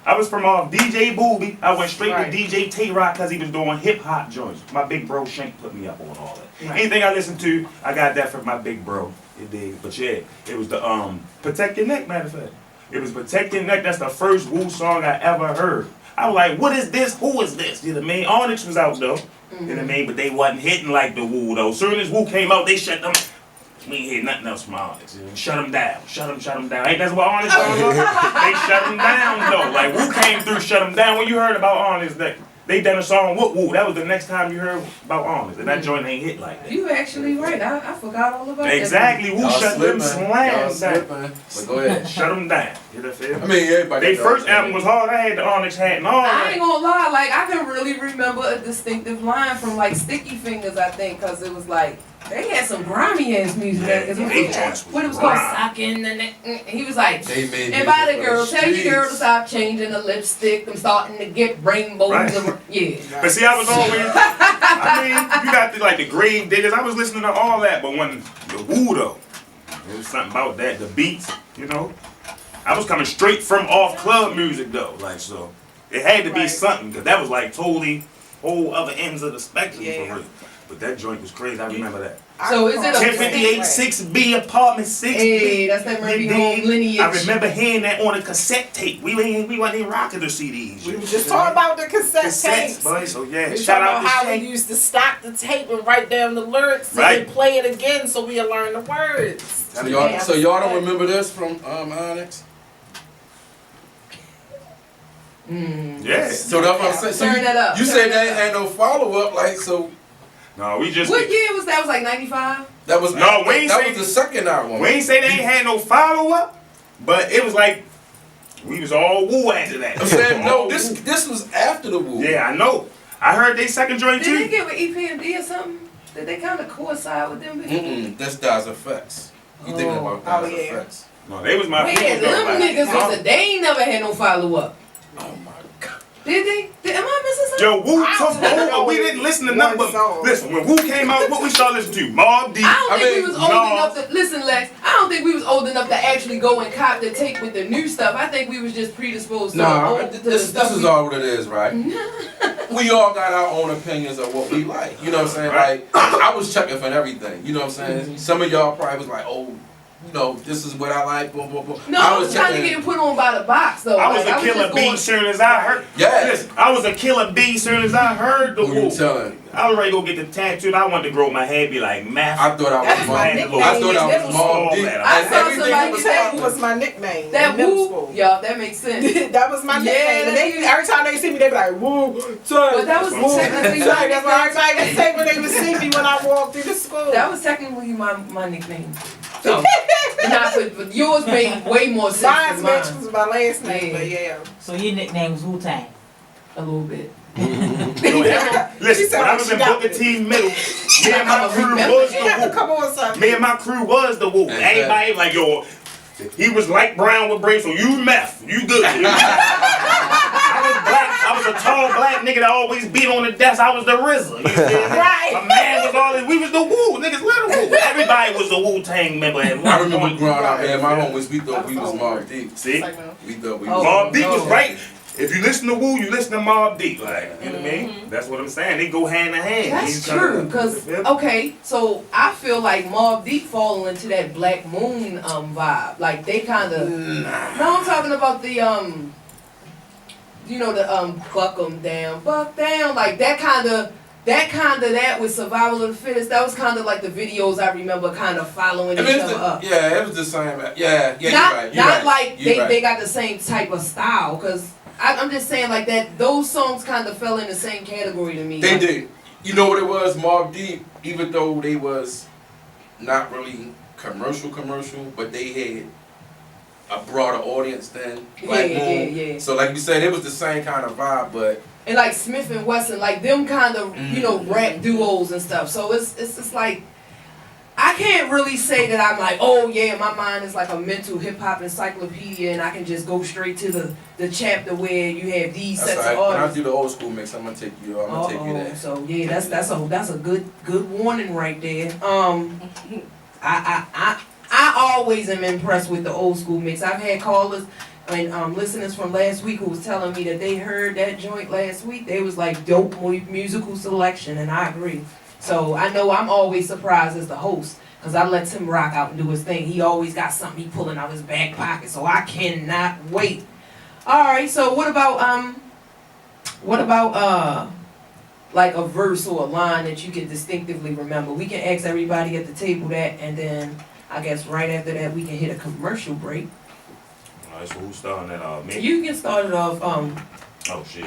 Speaker 8: I was from off DJ Booby. I went straight to DJ Tay-Rock because he was doing hip-hop joints. My big bro Shank put me up on all that. Anything I listened to, I got that from my big bro. You dig? But yeah, it was the Protect Your Neck, matter of fact. It was Protect Your Neck. That's the first Woo song I ever heard. I was like, what is this? Who is this? You know what I mean? Onyx was out though. You know what I mean? But they wasn't hitting like the Woo though. Soon as Woo came out, they shut them. We ain't hear nothing else from Onyx. Shut them down. Shut them down. Ain't that's what Onyx was? They shut them down though. Like Woo came through, shut them down. When you heard about Onyx, they done a song with Woo. That was the next time you heard about Onyx. And that joint ain't hit like that.
Speaker 1: You actually right. I forgot all about that.
Speaker 8: Exactly. Woo shut them slams down.
Speaker 2: But go ahead.
Speaker 8: Shut them down. You know what I'm
Speaker 2: I mean, everybody.
Speaker 8: Their first album was hard. I had the Onyx hat and all that.
Speaker 1: I ain't gonna lie, like I can really remember a distinctive line from like Sticky Fingers, I think, because it was like they had some grimy ass music. What it was called, Sockin' and he was like, and by the girl, tell your girl to stop changing the lipstick. I'm starting to get rainbows.
Speaker 8: Right.
Speaker 1: Yeah.
Speaker 8: But see, I was always, I mean, you got the Grave Diggers. I was listening to all that, but when the Woo though, there was something about that. The beats, you know. I was coming straight from off club music though, like so. It had to be something because that was like totally whole other ends of the spectrum for real. But that joint was crazy. I remember that.
Speaker 1: So is it
Speaker 8: 1058 6B apartment 6B?
Speaker 1: Hey, that's that Murphy Home lineage.
Speaker 8: I remember hearing that on a cassette tape. We wasn't even rocking the CDs.
Speaker 7: We were just talking about the cassette tapes.
Speaker 8: Boy, so yeah,
Speaker 7: We
Speaker 8: shout
Speaker 7: talking
Speaker 8: out
Speaker 7: about
Speaker 8: to
Speaker 7: how
Speaker 8: Shank.
Speaker 7: we used to stop the tape and write down the lyrics and then play it again so we learn the words.
Speaker 2: So y'all don't remember this from Onyx?
Speaker 8: Yeah.
Speaker 2: So that's what I'm saying. So
Speaker 1: Turn that up.
Speaker 2: You said they ain't had no follow-up, like, so.
Speaker 8: No, we just.
Speaker 1: What year was that? Was like 95?
Speaker 2: That was
Speaker 8: No, we ain't
Speaker 2: that
Speaker 8: say,
Speaker 2: was the second album.
Speaker 8: We ain't say they ain't had no follow-up, but it was like we was all Woo after that.
Speaker 2: I'm saying no. This was after the Woo.
Speaker 8: Yeah, I know. I heard they second joint too.
Speaker 1: Did they get with EPMD or something? Did they kind of coincide with them before?
Speaker 2: That's Dealerz Effects. You thinking about Dealerz Effects?
Speaker 8: No, they was my
Speaker 1: Wait,
Speaker 8: favorite.
Speaker 1: them niggas was they ain't never had no follow-up.
Speaker 2: Oh my God.
Speaker 1: Did they? Am I missing something?
Speaker 8: Yo, Woo took over. We didn't listen to nothing but listen. When Woo came out, what we started listening to? Mobb Deep.
Speaker 1: I don't think we was old enough to listen, Lex. I don't think we was old enough to actually go and cop the tape with the new stuff. I think we was just predisposed to
Speaker 2: this is all what it is, right? We all got our own opinions of what we like. You know what I'm saying? Like I was checking for everything. You know what I'm saying? Some of y'all probably was like, oh, you know, this is what I like. Boom, boom, boom.
Speaker 1: No, I was trying to get put on by the box though.
Speaker 8: I was a killer bee soon as I heard.
Speaker 2: Yes.
Speaker 8: I was a killer bee soon as I heard the Woo.
Speaker 2: You telling?
Speaker 8: I was ready to go get the tattoo. I wanted to grow my hair, be like math.
Speaker 2: I thought I was Mobb Deep.
Speaker 7: I saw somebody say it was my nickname.
Speaker 1: That Woo, y'all, that makes sense.
Speaker 7: That was my nickname. Every time they see me, they be like, Woo.
Speaker 1: But that was technically my
Speaker 7: That's why everybody would say when they would see me when I walked through the school.
Speaker 1: That was technically my nickname. So, not but yours made way more sense than mine.
Speaker 7: Mine was my last name, but yeah.
Speaker 3: So your nickname was Wu-Tang?
Speaker 1: A little bit.
Speaker 8: Listen, when I was in Booker T middle, me and my crew was the Woo.
Speaker 7: Come on, son.
Speaker 8: Me and my crew was the Woo. Everybody like, yo, he was light brown with braids, so you meth, you good. I was black. I was a tall black nigga that always beat on the desk. I was the RZA. You see?
Speaker 7: Right.
Speaker 8: A man was all. We was the Woo. Niggas little Woo. Everybody was the Wu-Tang member. At
Speaker 2: I remember growing up, man. My homies, we thought we was Mobb Deep.
Speaker 8: See?
Speaker 2: We thought we was
Speaker 8: Mobb Deep was right. If you listen to Woo, you listen to Mobb Deep. Like, you know what I mean? That's what I'm saying. They go hand in hand.
Speaker 1: That's true, because, okay, so I feel like Mobb Deep fall into that Black Moon vibe. Like, they kind of, no, I'm talking about the, you know, the buck 'em down, buck down, like that with Survival of the Fittest, that was kind of like the videos I remember kind of following each other up.
Speaker 2: Yeah, it was the same. Yeah,
Speaker 1: not,
Speaker 2: you're right.
Speaker 1: Not like they got the same type of style, because I'm just saying like that, those songs kind of fell in the same category to me.
Speaker 2: They
Speaker 1: like,
Speaker 2: did. You know what it was? Mobb Deep, even though they was not really commercial, but they had a broader audience than Black Moon.
Speaker 1: Yeah.
Speaker 2: So like you said, it was the same kind of vibe, but
Speaker 1: and like Smith and Wesson, like them kind of, you know, rap duos and stuff. So it's just like, I can't really say that I'm like, oh yeah, my mind is like a mental hip hop encyclopedia and I can just go straight to the chapter where you have these
Speaker 2: That's
Speaker 1: sets
Speaker 2: all right.
Speaker 1: of
Speaker 2: When I
Speaker 1: artists.
Speaker 2: do the old school mix, I'm gonna take you there.
Speaker 1: So yeah, that's a good warning right there. I always am impressed with the old school mix. I've had callers and listeners from last week who was telling me that they heard that joint last week. They was like dope musical selection, and I agree. So I know I'm always surprised as the host, because I let him rock out and do his thing. He always got something he pulling out his back pocket, so I cannot wait. Alright, so what about like a verse or a line that you can distinctively remember? We can ask everybody at the table that, and then I guess right after that we can hit a commercial break.
Speaker 8: Alright, so who's starting that? Me?
Speaker 1: You can start it off,
Speaker 8: Oh shit,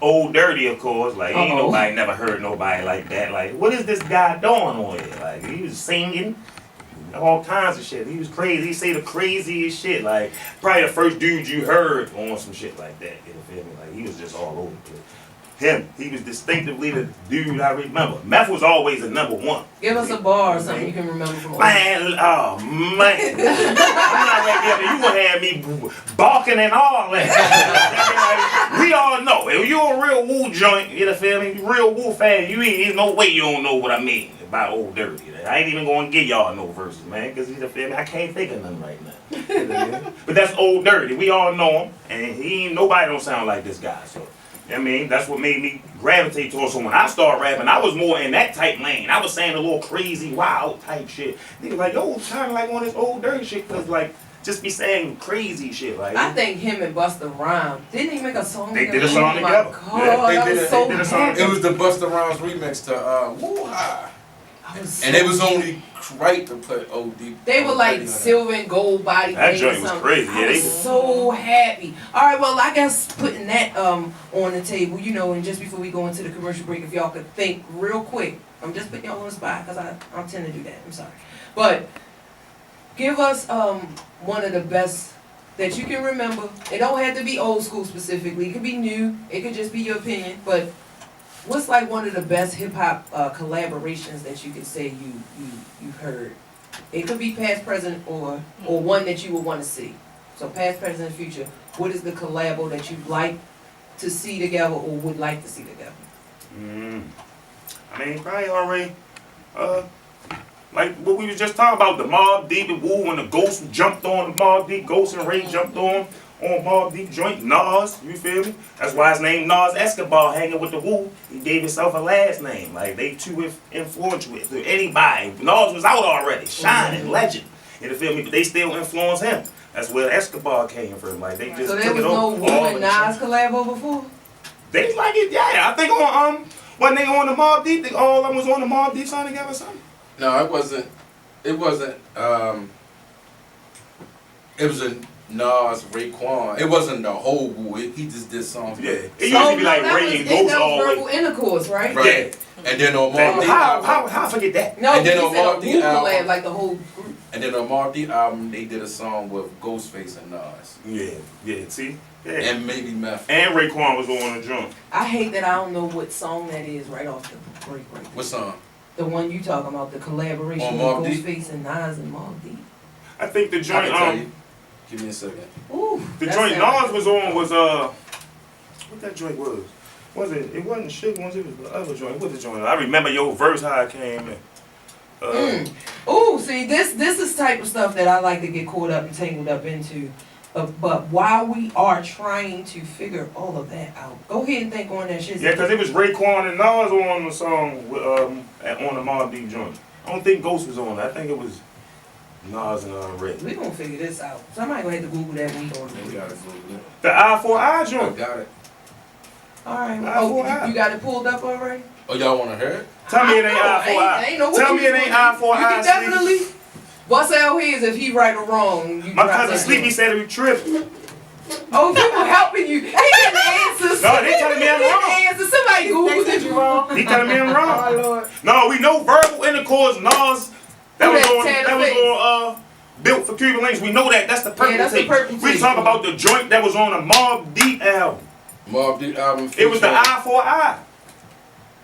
Speaker 8: Old Dirty, of course. Like, ain't nobody never heard nobody like that. Like, what is this guy doing on here? Like, he was singing all kinds of shit. He was crazy. He say the craziest shit. Like, probably the first dude you heard on some shit like that. You feel me? Like, he was just all over the place. He was distinctively the dude I remember. Meth was always the number one.
Speaker 1: give us a bar or something you can remember from old.
Speaker 8: Man, oh man. I'm not right there. You gonna have me barking and all that. We all know. If you're a real Woo joint, you know feel me? Real Woo fan, there's no way you don't know what I mean about Old Dirty. I ain't even gonna give y'all no verses, man, because you know feel me? I can't think of nothing right now. But that's Old Dirty. We all know him, and nobody don't sound like this guy. So I mean, that's what made me gravitate towards. So when I started rapping, I was more in that type lane. I was saying a little crazy, wild type shit. Niggas like, yo, kind of like on this Old Dirty shit, cause like just be saying crazy shit. Like,
Speaker 1: I think him and Busta Rhymes, didn't he make a song
Speaker 8: They
Speaker 1: together?
Speaker 8: did a song
Speaker 1: Oh my
Speaker 8: together.
Speaker 1: God,
Speaker 8: Yeah,
Speaker 1: I was so
Speaker 8: did a song
Speaker 1: happy.
Speaker 2: It was the Busta Rhymes remix to Woo-Ha.
Speaker 1: I was
Speaker 2: And
Speaker 1: so
Speaker 2: it was
Speaker 1: happy.
Speaker 2: only right to put OD.
Speaker 1: They were like silver and gold body.
Speaker 8: That
Speaker 1: thing or
Speaker 8: joint was
Speaker 1: something.
Speaker 8: crazy.
Speaker 1: I
Speaker 8: Yeah,
Speaker 1: was so happy. All right, well, I guess putting that on the table, you know, and just before we go into the commercial break, if y'all could think real quick, I'm just putting y'all on the spot because I tend to do that. I'm sorry, but give us one of the best that you can remember. It don't have to be old school specifically. It could be new. It could just be your opinion, but. What's like one of the best hip hop collaborations that you could say you've heard? It could be past, present, or one that you would want to see. So past, present, and future. What is the collabo that you'd like to see together or would like to see together?
Speaker 8: I mean, probably already, like what we was just talking about, the Mobb Deep and Woo, and the Ghost jumped on the Mobb Deep, Ghost and Ray jumped on Mobb Deep joint, Nas, you feel me? That's why his name Nas Escobar, hanging with the Woo. He gave himself a last name. Like, they too influential with anybody. Nas was out already, shining, legend. You feel me? But they still influence him. That's where Escobar came from. Like, they just
Speaker 1: So
Speaker 8: took
Speaker 1: there was
Speaker 8: it
Speaker 1: no
Speaker 8: over.
Speaker 1: Woo and Nas collabo before?
Speaker 8: They like it, yeah. I think on when they on the Mobb Deep, they all of them was on the Mobb Deep song together or something.
Speaker 2: No, it wasn't. It was a Nas, Raekwon. It wasn't the whole Woo. He just did songs.
Speaker 8: Yeah, it used to be like Ray and Ghost
Speaker 1: that
Speaker 8: all
Speaker 1: was
Speaker 8: the
Speaker 1: verbal
Speaker 8: way.
Speaker 1: intercourse, right?
Speaker 2: Right. And then on Mobb Deep
Speaker 8: How
Speaker 2: album,
Speaker 8: I forget that?
Speaker 1: No,
Speaker 2: And then
Speaker 1: he
Speaker 2: on
Speaker 1: said a
Speaker 2: Mobb Deep
Speaker 1: Woo
Speaker 2: album-
Speaker 1: collab, like the whole group.
Speaker 2: and then on Mobb Deep album, they did a song with Ghostface and Nas,
Speaker 8: Yeah. See, yeah.
Speaker 2: and maybe Meth.
Speaker 8: And Raekwon was on the drum.
Speaker 1: I hate that I don't know what song that is right off the break right there.
Speaker 2: What song?
Speaker 1: The one you talking about, the collaboration
Speaker 2: On
Speaker 1: with
Speaker 2: Mobb Deep?
Speaker 1: Ghostface and Nas and Mobb Deep.
Speaker 8: I think the
Speaker 2: I
Speaker 8: joint
Speaker 2: can tell you. Give me a second.
Speaker 1: Ooh,
Speaker 8: the
Speaker 1: that
Speaker 8: joint
Speaker 1: sound-
Speaker 8: Nas was on was what that joint was? Was it? It wasn't Sugar Ones. It was the other joint. What the joint? I remember your verse how it came in.
Speaker 1: Ooh, see, this is type of stuff that I like to get caught up and tangled up into. But while we are trying to figure all of that out, go ahead and think on that shit.
Speaker 8: Yeah, because it was Raekwon and Nas on the song with, on the Mobb Deep joint. I don't think Ghost was on it. I think it was Nas and Ray.
Speaker 1: We gonna figure this out. Somebody gonna have to Google that when we go to
Speaker 2: We
Speaker 1: the
Speaker 2: gotta Google it.
Speaker 8: The Eye for Eye
Speaker 2: I
Speaker 8: joint.
Speaker 2: got it.
Speaker 1: Alright,
Speaker 8: Eye
Speaker 1: oh,
Speaker 8: for eye.
Speaker 1: you got it pulled up already?
Speaker 2: Oh, y'all wanna hear it?
Speaker 8: Tell me it ain't
Speaker 1: I
Speaker 8: Eye for
Speaker 1: know,
Speaker 8: Eye.
Speaker 1: ain't know what
Speaker 8: Tell
Speaker 1: you
Speaker 8: me it ain't Eye for
Speaker 1: You
Speaker 8: Eye.
Speaker 1: can definitely bust out his if he right or wrong. You
Speaker 8: My
Speaker 1: drop
Speaker 8: cousin
Speaker 1: that
Speaker 8: Sleepy
Speaker 1: joint.
Speaker 8: said he tripped.
Speaker 1: Oh, people helping you. He getting answers.
Speaker 8: No, they telling me I'm
Speaker 1: He getting
Speaker 8: wrong.
Speaker 1: answers. Somebody Googled it.
Speaker 7: you wrong.
Speaker 8: He telling me I'm wrong.
Speaker 7: Oh Lord.
Speaker 8: No, we know verbal intercourse, Nas. That
Speaker 1: Who
Speaker 8: was
Speaker 1: that
Speaker 8: on.
Speaker 1: Tanner
Speaker 8: That was
Speaker 1: Face?
Speaker 8: on. Built for Cuban Links. We know that. That's the purple
Speaker 1: Yeah, that's the
Speaker 8: tape.
Speaker 1: purple
Speaker 8: We
Speaker 1: tape.
Speaker 8: talk about the joint that was on the Mobb Deep album.
Speaker 2: Mobb Deep album.
Speaker 8: It was the
Speaker 2: featuring-
Speaker 8: Eye for an Eye.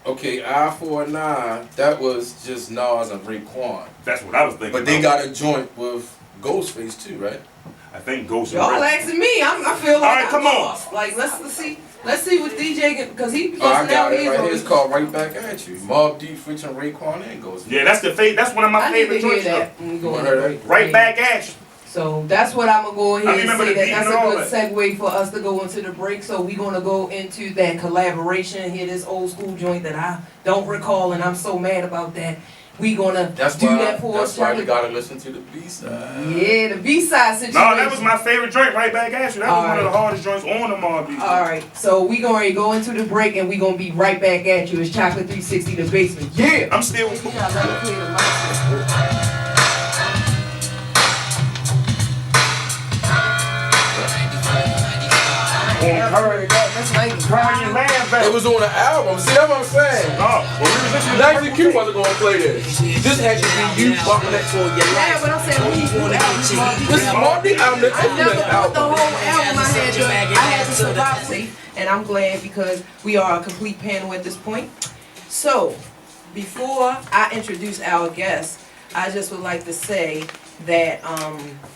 Speaker 2: Okay, Eye for an Eye. That was just Nas and Raekwon.
Speaker 8: That's what I was thinking.
Speaker 2: But they
Speaker 8: about.
Speaker 2: got a joint with Ghostface too, right?
Speaker 8: I think Ghost. and
Speaker 1: Y'all
Speaker 8: Ray-
Speaker 1: asking me, I feel like
Speaker 8: Alright,
Speaker 1: I'm
Speaker 8: come on.
Speaker 1: lost. Like let's see what DJ because he
Speaker 2: Oh, I
Speaker 1: busting
Speaker 2: got
Speaker 1: out
Speaker 2: it
Speaker 1: his
Speaker 2: right
Speaker 1: on-
Speaker 2: here. It's called Right Back at You. Mobb Deep featuring Raekwon and Ghostface.
Speaker 8: Yeah, that's one of my
Speaker 1: I need
Speaker 8: favorite
Speaker 1: to hear
Speaker 8: joints. though.
Speaker 1: that when we go
Speaker 2: You
Speaker 1: on
Speaker 2: heard
Speaker 1: the
Speaker 2: it?
Speaker 1: break.
Speaker 8: Right Back at You.
Speaker 1: So that's what I'm gonna go ahead
Speaker 8: I
Speaker 1: and
Speaker 8: remember
Speaker 1: say
Speaker 8: the
Speaker 1: that
Speaker 8: beat
Speaker 1: that's
Speaker 8: and
Speaker 1: a
Speaker 8: all
Speaker 1: good
Speaker 8: that.
Speaker 1: segue for us to go into the break. So we're gonna go into that collaboration, hear this old school joint that I don't recall and I'm so mad about that. We gonna
Speaker 2: That's
Speaker 1: do
Speaker 2: why.
Speaker 1: that for
Speaker 2: That's
Speaker 1: us.
Speaker 2: why you gotta listen to the B side.
Speaker 1: Yeah, the B-side situation.
Speaker 8: No, that was my favorite joint, Right Back at You. That was one of the
Speaker 1: Alright.
Speaker 8: hardest joints on the Mobb Deep.
Speaker 1: Alright, so we gonna go into the break and we gonna be right back at you. It's Chakelet360 the basement. Yeah!
Speaker 8: I'm still.
Speaker 1: You gotta let it clear the mic. Alright, that's 90.
Speaker 8: Crying man
Speaker 2: It
Speaker 8: back.
Speaker 2: was on the album. See, that's what I'm saying.
Speaker 8: No, when we was listening to
Speaker 2: Nancy Q wasn't gonna play this. This had to be you bumping that for your
Speaker 1: Yeah, but I'm saying we
Speaker 2: This is Mobb Deep album, the
Speaker 1: I never
Speaker 2: Infinite
Speaker 1: put the
Speaker 2: album.
Speaker 1: whole album. I had to survive safe, and I'm glad because we are a complete panel at this point. So, before I introduce our guest, I just would like to say that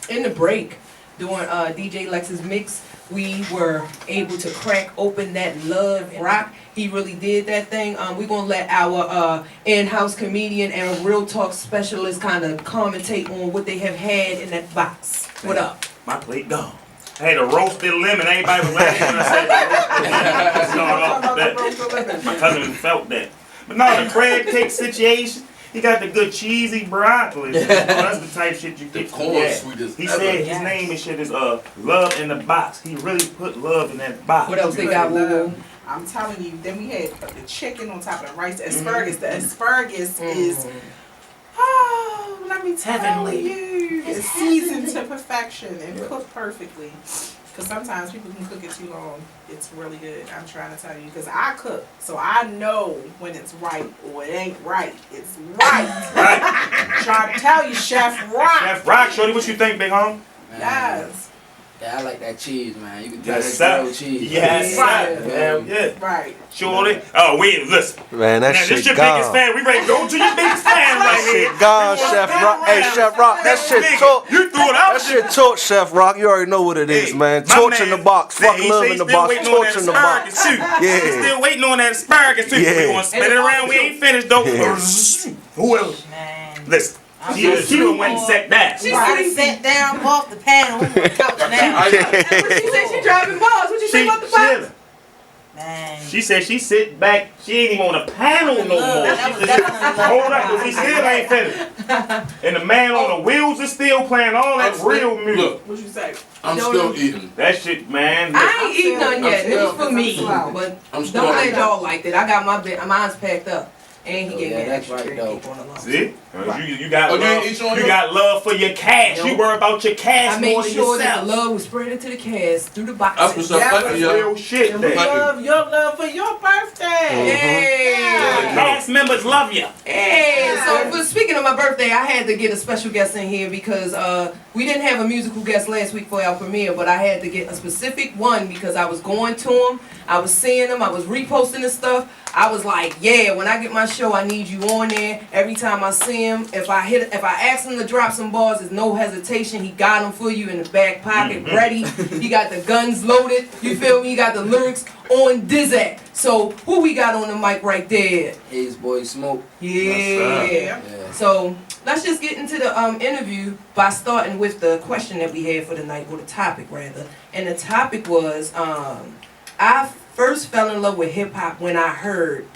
Speaker 1: in the break during DJ Lex's mix, we were able to crack open that Love and Rock. He really did that thing. We're gonna let our in-house comedian and real talk specialist kind of commentate on what they have had in that box. What up?
Speaker 8: My plate gone. I had a roasted lemon. Everybody was laughing when I said that. My cousin felt that. But no, the crab cake situation, he got the good cheesy broccoli. That's the type shit you
Speaker 2: The
Speaker 8: get.
Speaker 2: corn
Speaker 8: Yeah.
Speaker 2: sweet as
Speaker 8: He
Speaker 2: ever.
Speaker 8: said his name and shit is Love in the Box. He really put love in that box.
Speaker 1: What else they got, Woo Woo?
Speaker 7: I'm telling you, then we had the chicken on top of the rice, the asparagus. The asparagus is, oh, let me tell
Speaker 3: Heavenly.
Speaker 7: you, it's seasoned to perfection and cooked perfectly. Because sometimes people can cook it too long. It's really good. I'm trying to tell you, because I cook, so I know when it's right or it ain't right. It's right.
Speaker 8: Right.
Speaker 7: Trying to tell you, Chef Rock.
Speaker 8: Chef Rock, shorty, what you think, big home?
Speaker 7: Yes.
Speaker 9: Yeah, I like that cheese, man. You can tell
Speaker 8: Yes,
Speaker 9: that
Speaker 8: sir.
Speaker 9: grilled cheese.
Speaker 8: Yes,
Speaker 7: Right.
Speaker 8: sir. Hell yeah.
Speaker 7: Right.
Speaker 8: Shorty. Oh, wait, listen.
Speaker 4: Man, that
Speaker 8: Now, this
Speaker 4: shit
Speaker 8: your biggest
Speaker 4: gone.
Speaker 8: fan. We ready to go to your biggest fan right
Speaker 4: That
Speaker 8: here.
Speaker 4: shit gone, Chef Rock. Hey, Chef Rock, that shit talk.
Speaker 8: You threw it out.
Speaker 4: That shit torch, Chef Rock. You already know what it is,
Speaker 8: Hey,
Speaker 4: man.
Speaker 8: my
Speaker 4: Torch in
Speaker 8: man
Speaker 4: the box.
Speaker 8: said
Speaker 4: Fuck
Speaker 8: he
Speaker 4: love
Speaker 8: say
Speaker 4: in the
Speaker 8: he still
Speaker 4: box.
Speaker 8: waiting on
Speaker 4: Torch
Speaker 8: that
Speaker 4: in the box.
Speaker 8: asparagus, too.
Speaker 4: Yeah.
Speaker 8: He's still waiting on that asparagus too.
Speaker 4: Yeah.
Speaker 8: We gonna spin it around. We ain't finished though.
Speaker 4: Yeah.
Speaker 8: Who else?
Speaker 3: Man.
Speaker 8: Listen, she went and sat down.
Speaker 1: She
Speaker 3: I sat down off the panel on the couch now.
Speaker 1: What she said? She driving bars. What you say
Speaker 8: She
Speaker 1: about the box?
Speaker 8: chilling.
Speaker 3: Man.
Speaker 8: She said she sit back. She ain't even on the panel no more.
Speaker 3: That was definitely
Speaker 8: Hold up, 'cause we still ain't finished. And the man on the wheels is still playing all that real music.
Speaker 2: Look,
Speaker 7: What you say?
Speaker 2: I'm still eating.
Speaker 8: That shit, man.
Speaker 1: I ain't eating none yet.
Speaker 2: I'm
Speaker 1: This is
Speaker 2: still-
Speaker 1: for me.
Speaker 7: I'm
Speaker 1: But
Speaker 2: I'm still
Speaker 1: don't let
Speaker 2: eating.
Speaker 1: y'all like that. I got mine's packed up. And he
Speaker 9: Oh,
Speaker 1: gave me
Speaker 9: yeah,
Speaker 1: an
Speaker 9: that's
Speaker 1: extra
Speaker 9: right,
Speaker 1: drink
Speaker 9: though.
Speaker 1: cake on the lunch.
Speaker 8: See? You got
Speaker 2: Oh, you
Speaker 8: love.
Speaker 2: ain't eat on
Speaker 8: You
Speaker 2: yours?
Speaker 8: got love for your cash. You worry about your cash
Speaker 1: I
Speaker 8: more
Speaker 1: made
Speaker 8: than
Speaker 1: sure that
Speaker 8: yourself.
Speaker 1: the love was spread into the cast through the
Speaker 2: That's
Speaker 1: boxes.
Speaker 2: what's up.
Speaker 7: Yeah,
Speaker 2: Thank
Speaker 8: That's
Speaker 2: you, y'all.
Speaker 8: real shit.
Speaker 7: And we
Speaker 8: That.
Speaker 7: love your love for your birthday.
Speaker 1: Yay!
Speaker 8: The cast members love you.
Speaker 1: Hey, so for speaking of my birthday, I had to get a special guest in here because we didn't have a musical guest last week for our premiere, but I had to get a specific one because I was going to him, I was seeing him, I was reposting his stuff. I was like, yeah, when I get my show, I need you on there. Every time I see him, if I ask him to drop some bars, there's no hesitation. He got them for you in the back pocket, ready. He got the guns loaded. You feel me? He got the lyrics on Dizzack. So who we got on the mic right there?
Speaker 9: Hazzeboy Smoke.
Speaker 1: Yeah.
Speaker 9: Yeah.
Speaker 1: So let's just get into the interview by starting with the question that we had for the night, or the topic rather. And the topic was, I first fell in love with hip hop when I heard ...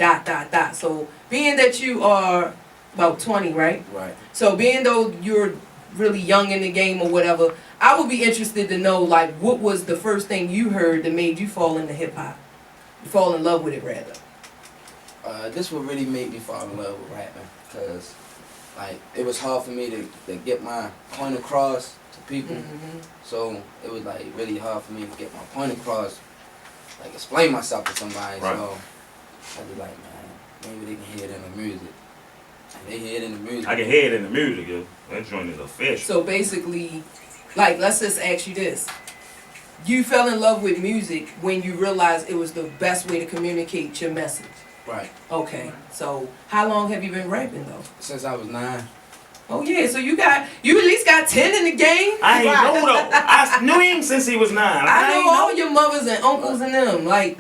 Speaker 1: So being that you are about 20, right?
Speaker 9: Right.
Speaker 1: So being though you're really young in the game or whatever, I would be interested to know like what was the first thing you heard that made you fall into hip hop? Fall in love with it rather.
Speaker 9: This would really make me fall in love with rapping, because like it was hard for me to get my point across to people. So it was like really hard for me to get my point across, like explain myself to somebody.
Speaker 8: Right.
Speaker 9: So I'd be like, man, maybe they can hear it in the music. And they hear it in the music.
Speaker 8: I can hear it in the music, yo. That joint is official.
Speaker 1: So basically, like let's just ask you this. you fell in love with music when you realized it was the best way to communicate your message.
Speaker 9: Right.
Speaker 1: Okay, so how long have you been rapping though?
Speaker 9: Since I was 9.
Speaker 1: Oh yeah, so you at least got 10 in the game.
Speaker 8: I ain't know though. I knew him since he was 9.
Speaker 1: I know all your mothers and uncles and them. Like,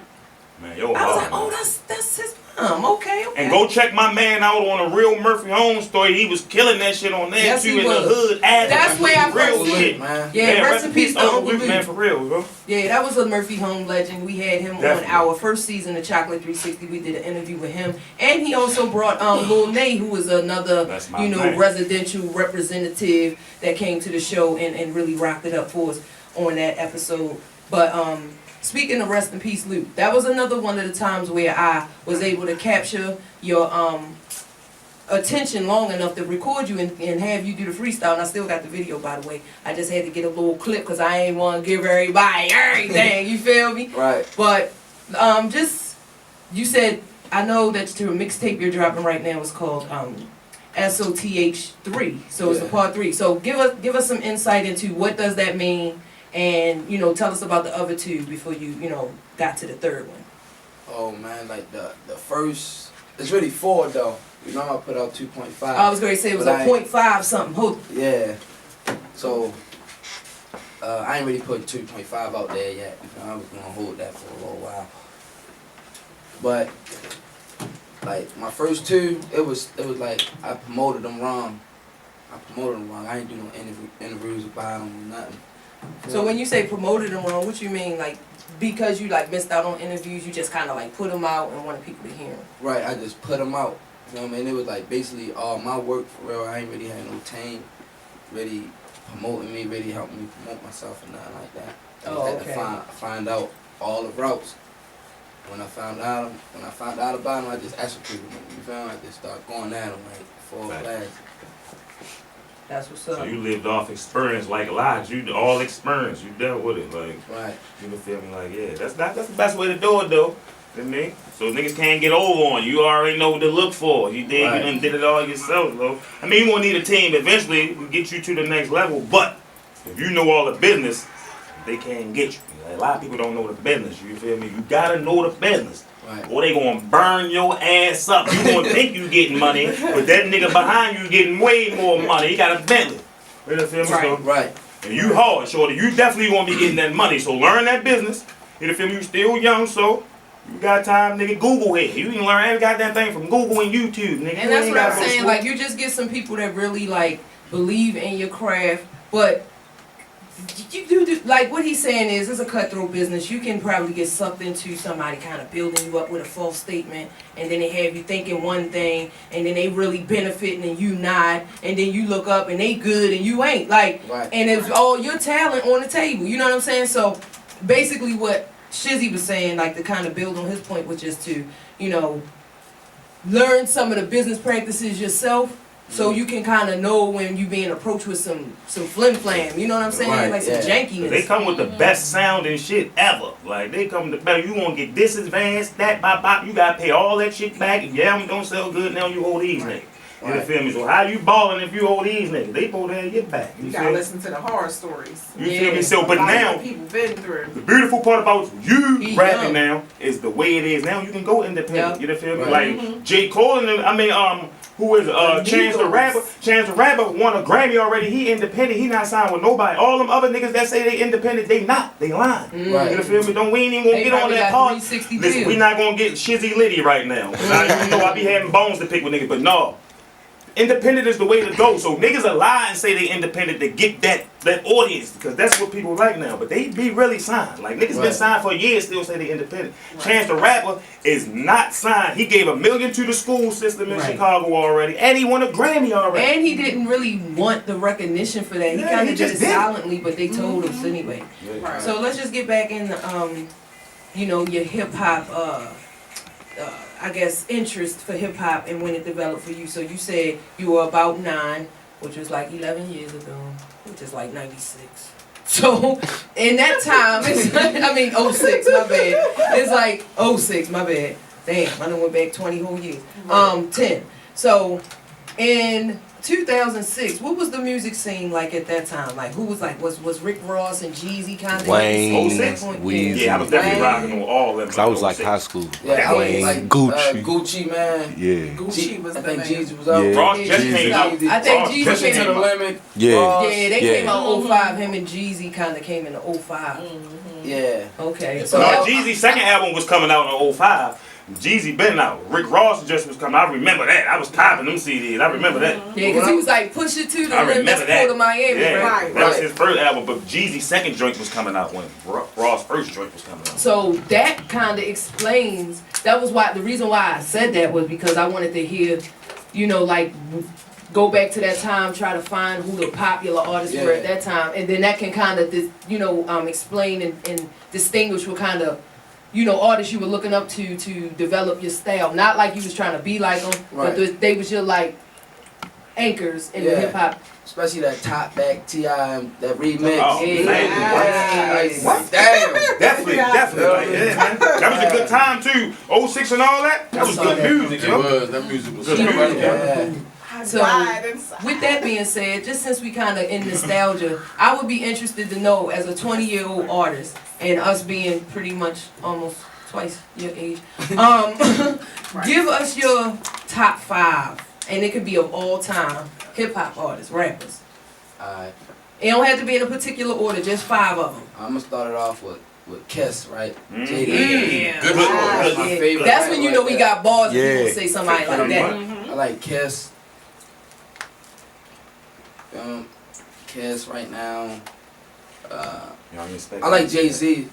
Speaker 8: Man, yo,
Speaker 1: I was like,
Speaker 8: man.
Speaker 1: oh, that's his mom. Okay.
Speaker 8: And go check my man out on a real Murphy Holmes story. He was killing that shit on there
Speaker 1: Yes,
Speaker 8: too
Speaker 1: he
Speaker 8: in
Speaker 1: was.
Speaker 8: the hood.
Speaker 1: That's where I
Speaker 8: real
Speaker 1: first
Speaker 8: shit,
Speaker 9: man.
Speaker 1: Yeah, rest in peace to Uncle
Speaker 8: Luke,
Speaker 1: Luke.
Speaker 8: man, for real, bro.
Speaker 1: Yeah, that was a Murphy Home legend. We had him
Speaker 8: Definitely.
Speaker 1: on our first season of Chakelet360. We did an interview with him, and he also brought Lil Nay, who was another
Speaker 8: That's my man.
Speaker 1: residential representative that came to the show and really rocked it up for us on that episode. But speaking of rest in peace, Luke, that was another one of the times where I was able to capture your attention long enough to record you and have you do the freestyle. And I still got the video, by the way. I just had to get a little clip because I ain't want to give everybody everything. You feel me?
Speaker 9: Right.
Speaker 1: But just you said, I know that the mixtape you're dropping right now is called SOTH3. So it's the part 3. So give us some insight into what does that mean, and tell us about the other 2 before you got to the 3rd one.
Speaker 9: Oh man, like the first, it's really 4 though. I put out 2.5.
Speaker 1: I was going to say it was
Speaker 9: But
Speaker 1: a 0.5 something. Hold.
Speaker 9: Yeah. So I ain't really put 2.5 out there yet. I was gonna hold that for a little while. But like my first 2, it was like I promoted them wrong. I ain't do no interviews about them or nothing.
Speaker 1: So when you say promoted them wrong, what you mean? Like because you like missed out on interviews, you just kind of like put them out and wanted people to hear them.
Speaker 9: Right. I just put them out. You know what I mean? It was like basically all my work for real. I ain't really had no team really promoting me, really helping me promote myself or nothing like that. I just had to find out all the routes. When I found out about them, I just executed them. You feel me? I just started going at them like full blast.
Speaker 1: That's what's up.
Speaker 8: So you lived off experience like lives. You all experience. You dealt with it. Like,
Speaker 9: right.
Speaker 8: You can feel me? Like, yeah, that's the best way to do it though. You know what I mean? So niggas can't get over on you. You already know what to look for. You did,
Speaker 9: Right.
Speaker 8: You done did it all yourself, though. I mean, you won't need a team eventually to get you to the next level, but if you know all the business, they can't get you. Like, a lot of people don't know the business, you feel me? You gotta know the business.
Speaker 9: Right.
Speaker 8: Or they gonna burn your ass up. You gonna think you getting money, but that nigga behind you getting way more money. He got a Bentley. You know, feel me? So,
Speaker 9: Right.
Speaker 8: and you hard, shorty. You definitely gonna be getting that money. So learn that business. You know, feel me? You still young, so you got time, nigga. Google it. You can learn every goddamn thing from Google and YouTube, nigga.
Speaker 1: And that's what I'm saying. Like you just get some people that really like believe in your craft, but you do like what he's saying is it's a cutthroat business. You can probably get sucked into somebody kind of building you up with a false statement, and then they have you thinking one thing, and then they really benefiting and you not, and then you look up and they good and you ain't. Like,
Speaker 9: Right.
Speaker 1: and it's all your talent on the table. You know what I'm saying? So basically, what Shizzy was saying, like to kind of build on his point, which is to learn some of the business practices yourself. So you can kind of know when you being approached with some flim flam, you know what I'm saying?
Speaker 9: Right,
Speaker 1: like some jankiness.
Speaker 8: They come with the best sounding shit ever. Like they come with the best. You gonna get this advanced, that bop bop. You gotta pay all that shit back. And yeah, I'm don't sell good now. You hold these niggas. You
Speaker 9: Right.
Speaker 8: feel me? So how you balling if you hold these niggas? They both have your back.
Speaker 7: You
Speaker 8: You
Speaker 7: gotta
Speaker 8: feel me?
Speaker 7: listen to the horror stories.
Speaker 8: You feel me? So,
Speaker 7: A
Speaker 8: but
Speaker 7: lot of
Speaker 8: now
Speaker 7: what people been through.
Speaker 8: the beautiful part about you
Speaker 1: He
Speaker 8: rapping
Speaker 1: young.
Speaker 8: now is the way it is now. You can go independent.
Speaker 1: Yep.
Speaker 8: You know feel me?
Speaker 9: Right.
Speaker 8: Like J. Cole and them, I mean who is Chance the Rapper? Chance the Rapper won a Grammy already. He independent. He not signed with nobody. All them other niggas that say they independent, they not. They lying.
Speaker 9: Right.
Speaker 8: You know feel me? We ain't even gonna
Speaker 1: They
Speaker 8: get on
Speaker 1: probably
Speaker 8: that
Speaker 1: got
Speaker 8: part.
Speaker 1: 360
Speaker 8: Listen,
Speaker 1: deals.
Speaker 8: we not gonna get Shizzy Liddy right now. Now, you know I be having bones to pick with niggas, but no. Independent is the way to go. So niggas are lie and say they independent to get that audience because that's what people like now. But they be really signed. Like niggas been
Speaker 9: Right.
Speaker 8: signed for years, still say they independent. Chance the Rapper is not signed. He gave $1 million to the school system in
Speaker 1: Right.
Speaker 8: Chicago already, and he won a Grammy already.
Speaker 1: And he didn't really want the recognition for that. He
Speaker 8: Yeah,
Speaker 1: kind
Speaker 8: he
Speaker 1: of did
Speaker 8: just
Speaker 1: it
Speaker 8: did.
Speaker 1: silently, but they told us anyway.
Speaker 7: Right.
Speaker 1: So let's just get back in the, your hip hop, I guess, interest for hip hop and when it developed for you. So you said you were about 9, which was like 11 years ago, which is like 96. So in that time, it's like, 06, my bad. It's like 06, my bad. Damn, I done went back 20 whole years. 10. So in 2006, what was the music scene like at that time? Like, who was like, was Rick Ross and Jeezy kind of?
Speaker 4: Wayne,
Speaker 8: Weezy. Yeah, I was definitely rocking on all of them.
Speaker 4: Cause I was like high school.
Speaker 9: Yeah, I was
Speaker 4: Wayne,
Speaker 9: like
Speaker 4: Gucci.
Speaker 9: Gucci, man.
Speaker 4: Yeah.
Speaker 7: Gucci was
Speaker 9: I
Speaker 7: the
Speaker 9: think
Speaker 7: man.
Speaker 9: Jeezy was out.
Speaker 4: Yeah.
Speaker 8: Ross just
Speaker 1: Jeezy.
Speaker 8: came out.
Speaker 1: I think
Speaker 8: Ross
Speaker 1: Jeezy
Speaker 8: just
Speaker 1: came
Speaker 9: To the
Speaker 8: out.
Speaker 9: limit.
Speaker 4: Yeah.
Speaker 9: Ross.
Speaker 1: Yeah, they came out 05. Him and Jeezy kind of came in 05.
Speaker 9: Yeah.
Speaker 1: Okay.
Speaker 2: So
Speaker 8: No,
Speaker 1: that-
Speaker 8: Jeezy's second album was coming out in 05. Jeezy been out. Rick Ross just was coming. I remember that. I was typing them CDs. I remember that.
Speaker 1: Yeah, because he was like, push it to the
Speaker 8: I
Speaker 1: limit,
Speaker 8: remember
Speaker 1: let's go
Speaker 8: that.
Speaker 1: to Miami,
Speaker 8: Yeah,
Speaker 1: right?
Speaker 8: that was his first album, but Jeezy's second joint was coming out when Ross' first joint was coming out.
Speaker 1: So that kind of explains, that was why, the reason why I said that was because I wanted to hear, you know, like, go back to that time, try to find who the popular artists were at that time, and then that can kind of, you know, explain and distinguish what kind of, you know, artists you were looking up to develop your style. Not like you was trying to be like them, but they was your like anchors in the hip hop.
Speaker 9: Especially that Top Back T.I. and that remix.
Speaker 8: Oh, man.
Speaker 9: What? Damn.
Speaker 8: Definitely. Like, yeah, man. That was a good time too. 06 and all that. That was good music,
Speaker 2: It
Speaker 8: yo.
Speaker 2: was. That music was
Speaker 8: Good
Speaker 2: so
Speaker 8: music,
Speaker 9: Yeah.
Speaker 1: So, with that being said, just since we kind of in nostalgia, I would be interested to know, as a 20-year-old artist, and us being pretty much almost twice your age, give us your top 5, and it could be of all time hip-hop artists, rappers.
Speaker 9: Alright.
Speaker 1: It don't have to be in a particular order, just 5 of them.
Speaker 9: I'm gonna start it off with Kiss, right?
Speaker 8: Mm.
Speaker 9: JD.
Speaker 8: Good
Speaker 9: That's my
Speaker 1: Yeah.
Speaker 9: favorite.
Speaker 1: That's when you know we got bars if you
Speaker 4: Yeah.
Speaker 1: gonna say somebody like that.
Speaker 9: I like Kiss. Kiss right now. I like Jay-Z.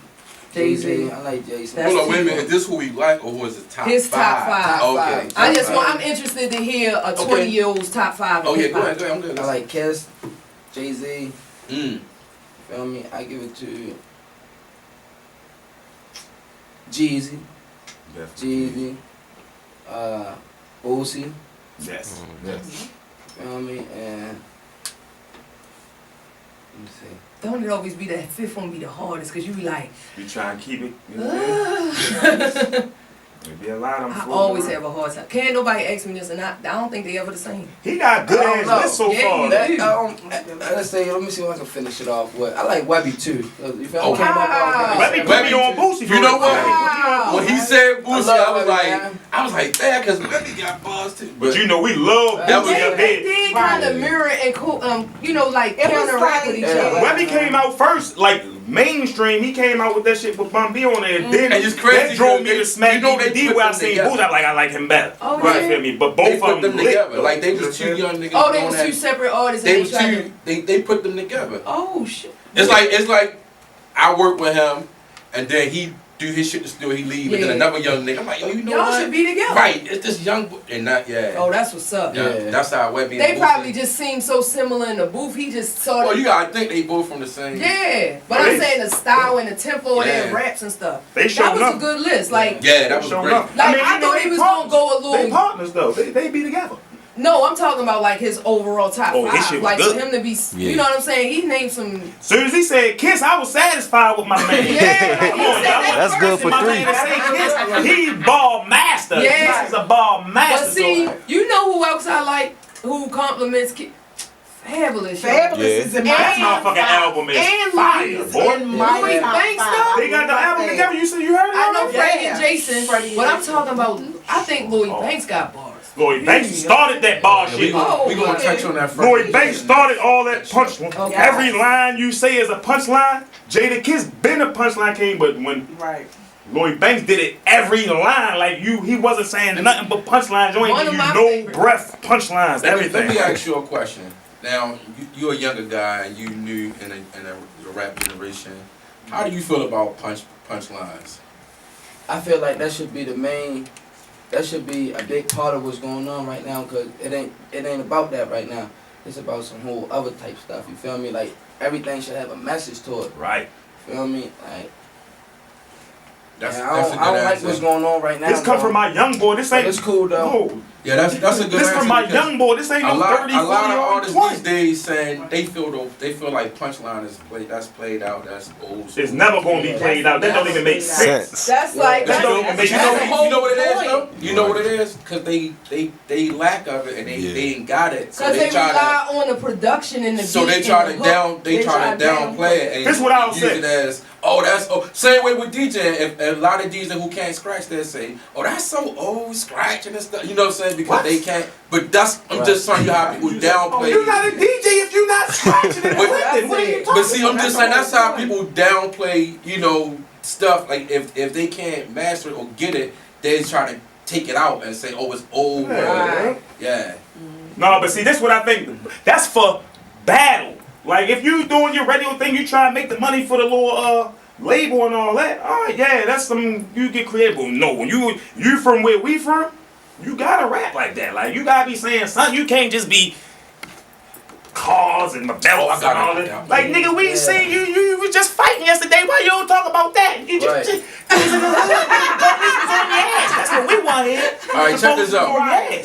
Speaker 1: Jay-Z.
Speaker 9: I like Jay-Z.
Speaker 1: That's-
Speaker 2: Hold on, wait a minute. Is this who we like, or was it top
Speaker 1: His top 5.
Speaker 2: Okay.
Speaker 1: I just want, I'm interested to hear a 20-year-old's top 5
Speaker 2: Oh
Speaker 1: of
Speaker 2: yeah,
Speaker 1: hip
Speaker 2: go
Speaker 1: hop.
Speaker 2: ahead, go ahead. I'm good.
Speaker 9: I like Kiss, Jay-Z.
Speaker 2: Mm.
Speaker 9: Feel me? I give it to Jeezy. Jeezy. Boosie.
Speaker 8: Yes.
Speaker 9: Feel me? And let me see.
Speaker 1: Don't it always be that 5th one be the hardest, because you be like,
Speaker 8: We try and keep it. You know, there be a lot of them.
Speaker 1: I always have a hard time. Can't nobody ask me this, and I don't think they ever the same.
Speaker 8: He got good
Speaker 9: I don't
Speaker 8: ass
Speaker 9: know.
Speaker 8: lists so
Speaker 1: Yeah,
Speaker 8: far.
Speaker 1: he
Speaker 8: That-
Speaker 9: Let's say, let me see if I can finish it off with. I like Webby too. You feel
Speaker 2: Oh,
Speaker 9: me? Came up
Speaker 1: wow.
Speaker 9: on
Speaker 8: Let me put me on Boosie.
Speaker 2: You know what?
Speaker 1: Wow.
Speaker 2: When he said Boosie, I was
Speaker 9: man.
Speaker 2: like, damn, because Webby got bars too.
Speaker 8: But you know we love
Speaker 2: That was
Speaker 8: Boosie
Speaker 2: your
Speaker 8: up
Speaker 1: They
Speaker 8: there.
Speaker 1: did kind of mirror and you know, like counteract with each other.
Speaker 8: Webby came out first, like mainstream. He came out with that shit with Bun B on there. Then
Speaker 2: And it's crazy
Speaker 8: that drove me
Speaker 2: because
Speaker 8: to smack
Speaker 2: you know
Speaker 8: DVD
Speaker 2: they put
Speaker 8: where I
Speaker 2: them
Speaker 8: seen
Speaker 2: together.
Speaker 8: Boosie. I'm like, I like him better.
Speaker 1: Oh,
Speaker 8: Right,
Speaker 1: yeah.
Speaker 8: feel me? But
Speaker 2: They
Speaker 8: both
Speaker 2: put
Speaker 8: of them
Speaker 2: them
Speaker 8: lit,
Speaker 2: together.
Speaker 8: though.
Speaker 2: Like they was two young niggas.
Speaker 1: Oh, they
Speaker 2: doing
Speaker 1: was
Speaker 2: that.
Speaker 1: 2 separate artists, and
Speaker 2: They
Speaker 1: they
Speaker 2: was
Speaker 1: tried
Speaker 2: two. They put them together.
Speaker 1: Oh shit.
Speaker 2: It's like I work with him, and then he do his shit to still he leave, and then
Speaker 1: Yeah.
Speaker 2: another young nigga. I'm like, yo, you know
Speaker 1: Y'all
Speaker 2: what?
Speaker 1: should be together.
Speaker 2: Right, it's this young and not
Speaker 1: Oh, that's what's up.
Speaker 2: Yeah, that's how Webby.
Speaker 1: They
Speaker 2: and
Speaker 1: probably
Speaker 2: Boosie-
Speaker 1: just seem so similar in the booth. He just sort
Speaker 2: Well,
Speaker 1: of.
Speaker 2: you gotta think they both from the same.
Speaker 1: Yeah, but I'm saying the style and the tempo of their raps and stuff.
Speaker 8: They
Speaker 1: That
Speaker 8: showed
Speaker 1: was a
Speaker 8: up.
Speaker 1: good list. Like,
Speaker 2: Yeah, that was
Speaker 8: Showing
Speaker 2: great.
Speaker 8: up.
Speaker 1: Like,
Speaker 8: you
Speaker 1: I
Speaker 8: know
Speaker 1: thought
Speaker 8: they
Speaker 1: he was gonna
Speaker 8: partners.
Speaker 1: go a little-
Speaker 8: They partners though. They be together.
Speaker 1: no, I'm talking about like his overall top
Speaker 8: Oh, his
Speaker 1: 5.
Speaker 8: shit was
Speaker 1: Like
Speaker 8: good.
Speaker 1: for him to be,
Speaker 4: Yeah.
Speaker 1: you know what I'm saying? He named some.
Speaker 8: Soon as he said Kiss, I was satisfied with my man.
Speaker 1: Yeah,
Speaker 8: Come
Speaker 1: he
Speaker 8: on,
Speaker 1: said
Speaker 8: y'all.
Speaker 1: that
Speaker 4: That's good for
Speaker 8: My
Speaker 4: 3.
Speaker 8: man that say Kiss, he ball master.
Speaker 1: Yeah.
Speaker 8: Kiss is a ball
Speaker 1: But
Speaker 8: master.
Speaker 1: see,
Speaker 8: So,
Speaker 1: you know who else I like? Who compliments Fabulous. y'all.
Speaker 7: Fabulous
Speaker 4: Yeah.
Speaker 7: is in my
Speaker 8: that
Speaker 7: top
Speaker 8: motherfucking
Speaker 7: five.
Speaker 8: album is
Speaker 1: And
Speaker 8: fire,
Speaker 1: Louis
Speaker 8: boy.
Speaker 7: In my
Speaker 1: Louis
Speaker 7: top
Speaker 1: Banks,
Speaker 7: five.
Speaker 1: though?
Speaker 8: They got the
Speaker 7: I
Speaker 8: album
Speaker 7: think.
Speaker 8: together. You heard it?
Speaker 1: I know
Speaker 8: already?
Speaker 1: Freddie
Speaker 7: Yeah.
Speaker 1: and Jason,
Speaker 7: Freddie
Speaker 1: but I'm
Speaker 7: and
Speaker 1: talking about. I think Louis
Speaker 8: Oh.
Speaker 1: Banks got bars.
Speaker 8: Lloyd Banks started that bar
Speaker 2: Yeah, we
Speaker 8: shit.
Speaker 2: gonna, we gonna
Speaker 1: okay.
Speaker 2: touch on that first.
Speaker 8: Lloyd Banks started all that punch.
Speaker 1: Okay.
Speaker 8: Every line you say is a punchline. Jada Kiss been a punchline king, but when
Speaker 7: Right.
Speaker 8: Lloyd Banks did it every line, like he wasn't saying nothing but punchlines. You ain't
Speaker 1: One
Speaker 8: give
Speaker 1: of
Speaker 8: you
Speaker 1: my
Speaker 8: no
Speaker 1: favorites.
Speaker 8: breath punchlines,
Speaker 2: Let
Speaker 8: everything.
Speaker 2: me ask you a question. Now, you're a younger guy, and you new in a rap generation. How do you feel about punchlines?
Speaker 9: I feel like that should be the main. That should be a big part of what's going on right now, cause it ain't about that right now. It's about some whole other type stuff. You feel me? Like everything should have a message to it.
Speaker 8: Right.
Speaker 9: Feel me? Like
Speaker 2: That's
Speaker 9: man,
Speaker 2: that's a good
Speaker 9: I don't like
Speaker 2: answer.
Speaker 9: what's going on right now.
Speaker 8: This come
Speaker 9: bro.
Speaker 8: from my young boy. This
Speaker 9: But
Speaker 8: ain't.
Speaker 9: it's cool though.
Speaker 8: No,
Speaker 2: Yeah, that's a good
Speaker 8: This
Speaker 2: answer.
Speaker 8: from my
Speaker 2: because
Speaker 8: young boy. This ain't no 30, 40,
Speaker 2: a lot of artists
Speaker 8: 20.
Speaker 2: these days saying they feel like punchline is played out. That's old school.
Speaker 8: It's never gonna be played out. That don't even make sense.
Speaker 1: That's like
Speaker 8: That don't even make sense.
Speaker 2: You know what it is though? You know what it is? Because they lack of it and they ain't got it. So
Speaker 1: Because they
Speaker 2: try
Speaker 1: rely on the production and the
Speaker 2: so
Speaker 1: beat
Speaker 2: they try to
Speaker 1: and the hook.
Speaker 2: downplay it and
Speaker 8: This what I was
Speaker 2: use
Speaker 8: saying.
Speaker 2: it as same way with DJ. If a lot of DJs who can't scratch, they say, "Oh, that's so old, scratching and stuff." You know what I'm saying? Because they can't. But I'm just telling you how people downplay.
Speaker 8: You're not a DJ if you're not scratching and whipping. What are you talking
Speaker 2: But see, I'm just saying that's how people downplay, stuff. Like if they can't master it or get it, they try to take it out and say, "Oh, it's old."
Speaker 8: Right.
Speaker 2: Yeah.
Speaker 8: No, but see, that's what I think. That's for battle. Like if you doing your radio thing, you try to make the money for the little label and all that. All right, yeah, that's some you get creative. But no, when you from where we from, you gotta rap like that. Like you gotta be saying something. You can't just be cars and my belts and all that. Like nigga, we seen you was just fighting yesterday. Why you don't talk about that? You just was in the police was on your ass. That's what we want here.
Speaker 2: All right, check this out.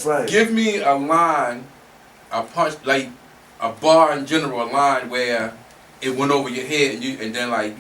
Speaker 8: Right.
Speaker 2: Give me a line, a punch, like a bar in general, a line where it went over your head and then like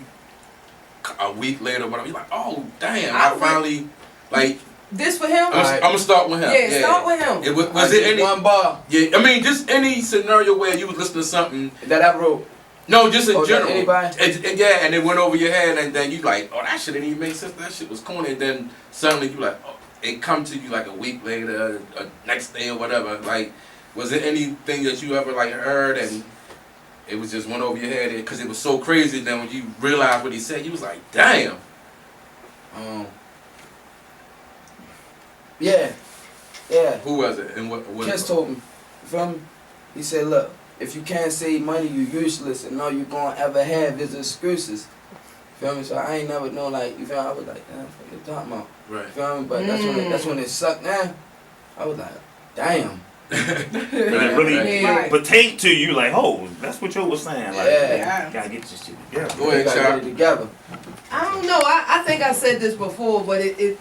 Speaker 2: a week later, whatever, you're like, oh damn, I finally like.
Speaker 1: This for him?
Speaker 2: I'm gonna start with him.
Speaker 1: Yeah, start with him.
Speaker 2: It was it any
Speaker 9: one bar?
Speaker 2: Yeah, I mean just any scenario where you was listening to something
Speaker 9: that I wrote.
Speaker 2: No, just in general.
Speaker 9: Anybody?
Speaker 2: And it went over your head, and then you like, oh, that shit didn't even make sense. That shit was corny. And then suddenly you like, oh, it come to you like a week later, or next day or whatever. Like, was there anything that you ever like heard and it was just went over your head because it was so crazy? Then when you realized what he said, you was like, damn.
Speaker 9: Yeah.
Speaker 2: Who was it and what?
Speaker 9: Kiss told me. You feel me? He said, look, if you can't save money, you're useless, and all you're gonna ever have is excuses. You feel me? So I ain't never know, like, you feel me? I was like, damn, what you talking about?
Speaker 2: Right.
Speaker 9: You feel me? But that's when it sucked now. I was like, damn.
Speaker 8: It really pertain to you, like, oh, that's what you was saying. Like, you gotta get this shit together.
Speaker 2: Go ahead,
Speaker 9: get it together.
Speaker 1: I don't know. I think I said this before, but it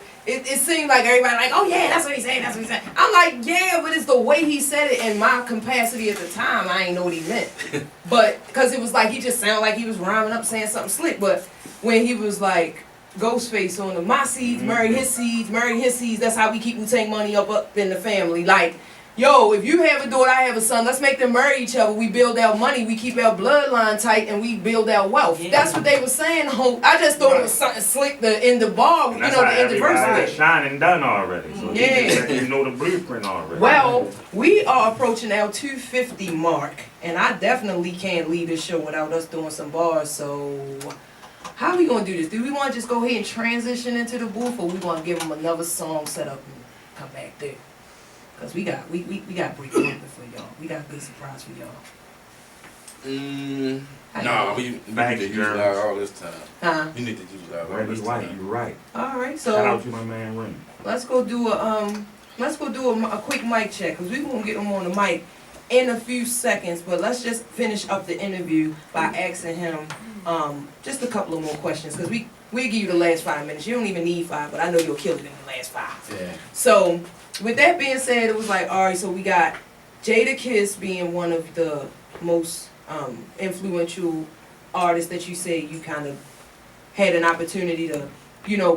Speaker 1: seemed like everybody like, oh yeah, that's what he said, that's what he said. I'm like, yeah, but it's the way he said it in my capacity at the time. I ain't know what he meant. But, because it was like, he just sounded like he was rhyming up saying something slick. But when he was like, Ghostface on the, my seeds, marry his seeds, that's how we keep Wu-Tang money up in the family. Like, yo, if you have a daughter, I have a son, let's make them marry each other. We build our money, we keep our bloodline tight, and we build our wealth. Yeah. That's what they were saying. I just thought it was something slick in the bar,
Speaker 8: and
Speaker 1: the end of verse.
Speaker 8: Shine and done already. So you know the blueprint already.
Speaker 1: Well, we are approaching our 250 mark, and I definitely can't leave this show without us doing some bars, so how are we going to do this? Do we want to just go ahead and transition into the booth, or we want to give them another song set up and come back there? Because we got brief open for y'all. We got a good surprise for y'all.
Speaker 2: No, we need to use that all this time. You need to use that all this time.
Speaker 8: You're right.
Speaker 1: All right, so
Speaker 8: shout out to my man Ring.
Speaker 1: Let's go do a quick mic check, because we're gonna get him on the mic in a few seconds. But let's just finish up the interview by asking him just a couple of more questions, because we'll give you the last 5 minutes. You don't even need 5, but I know you'll kill it in the last 5.
Speaker 9: Yeah.
Speaker 1: So with that being said, it was like, all right, so we got Jadakiss being one of the most influential artists that you say you kind of had an opportunity to,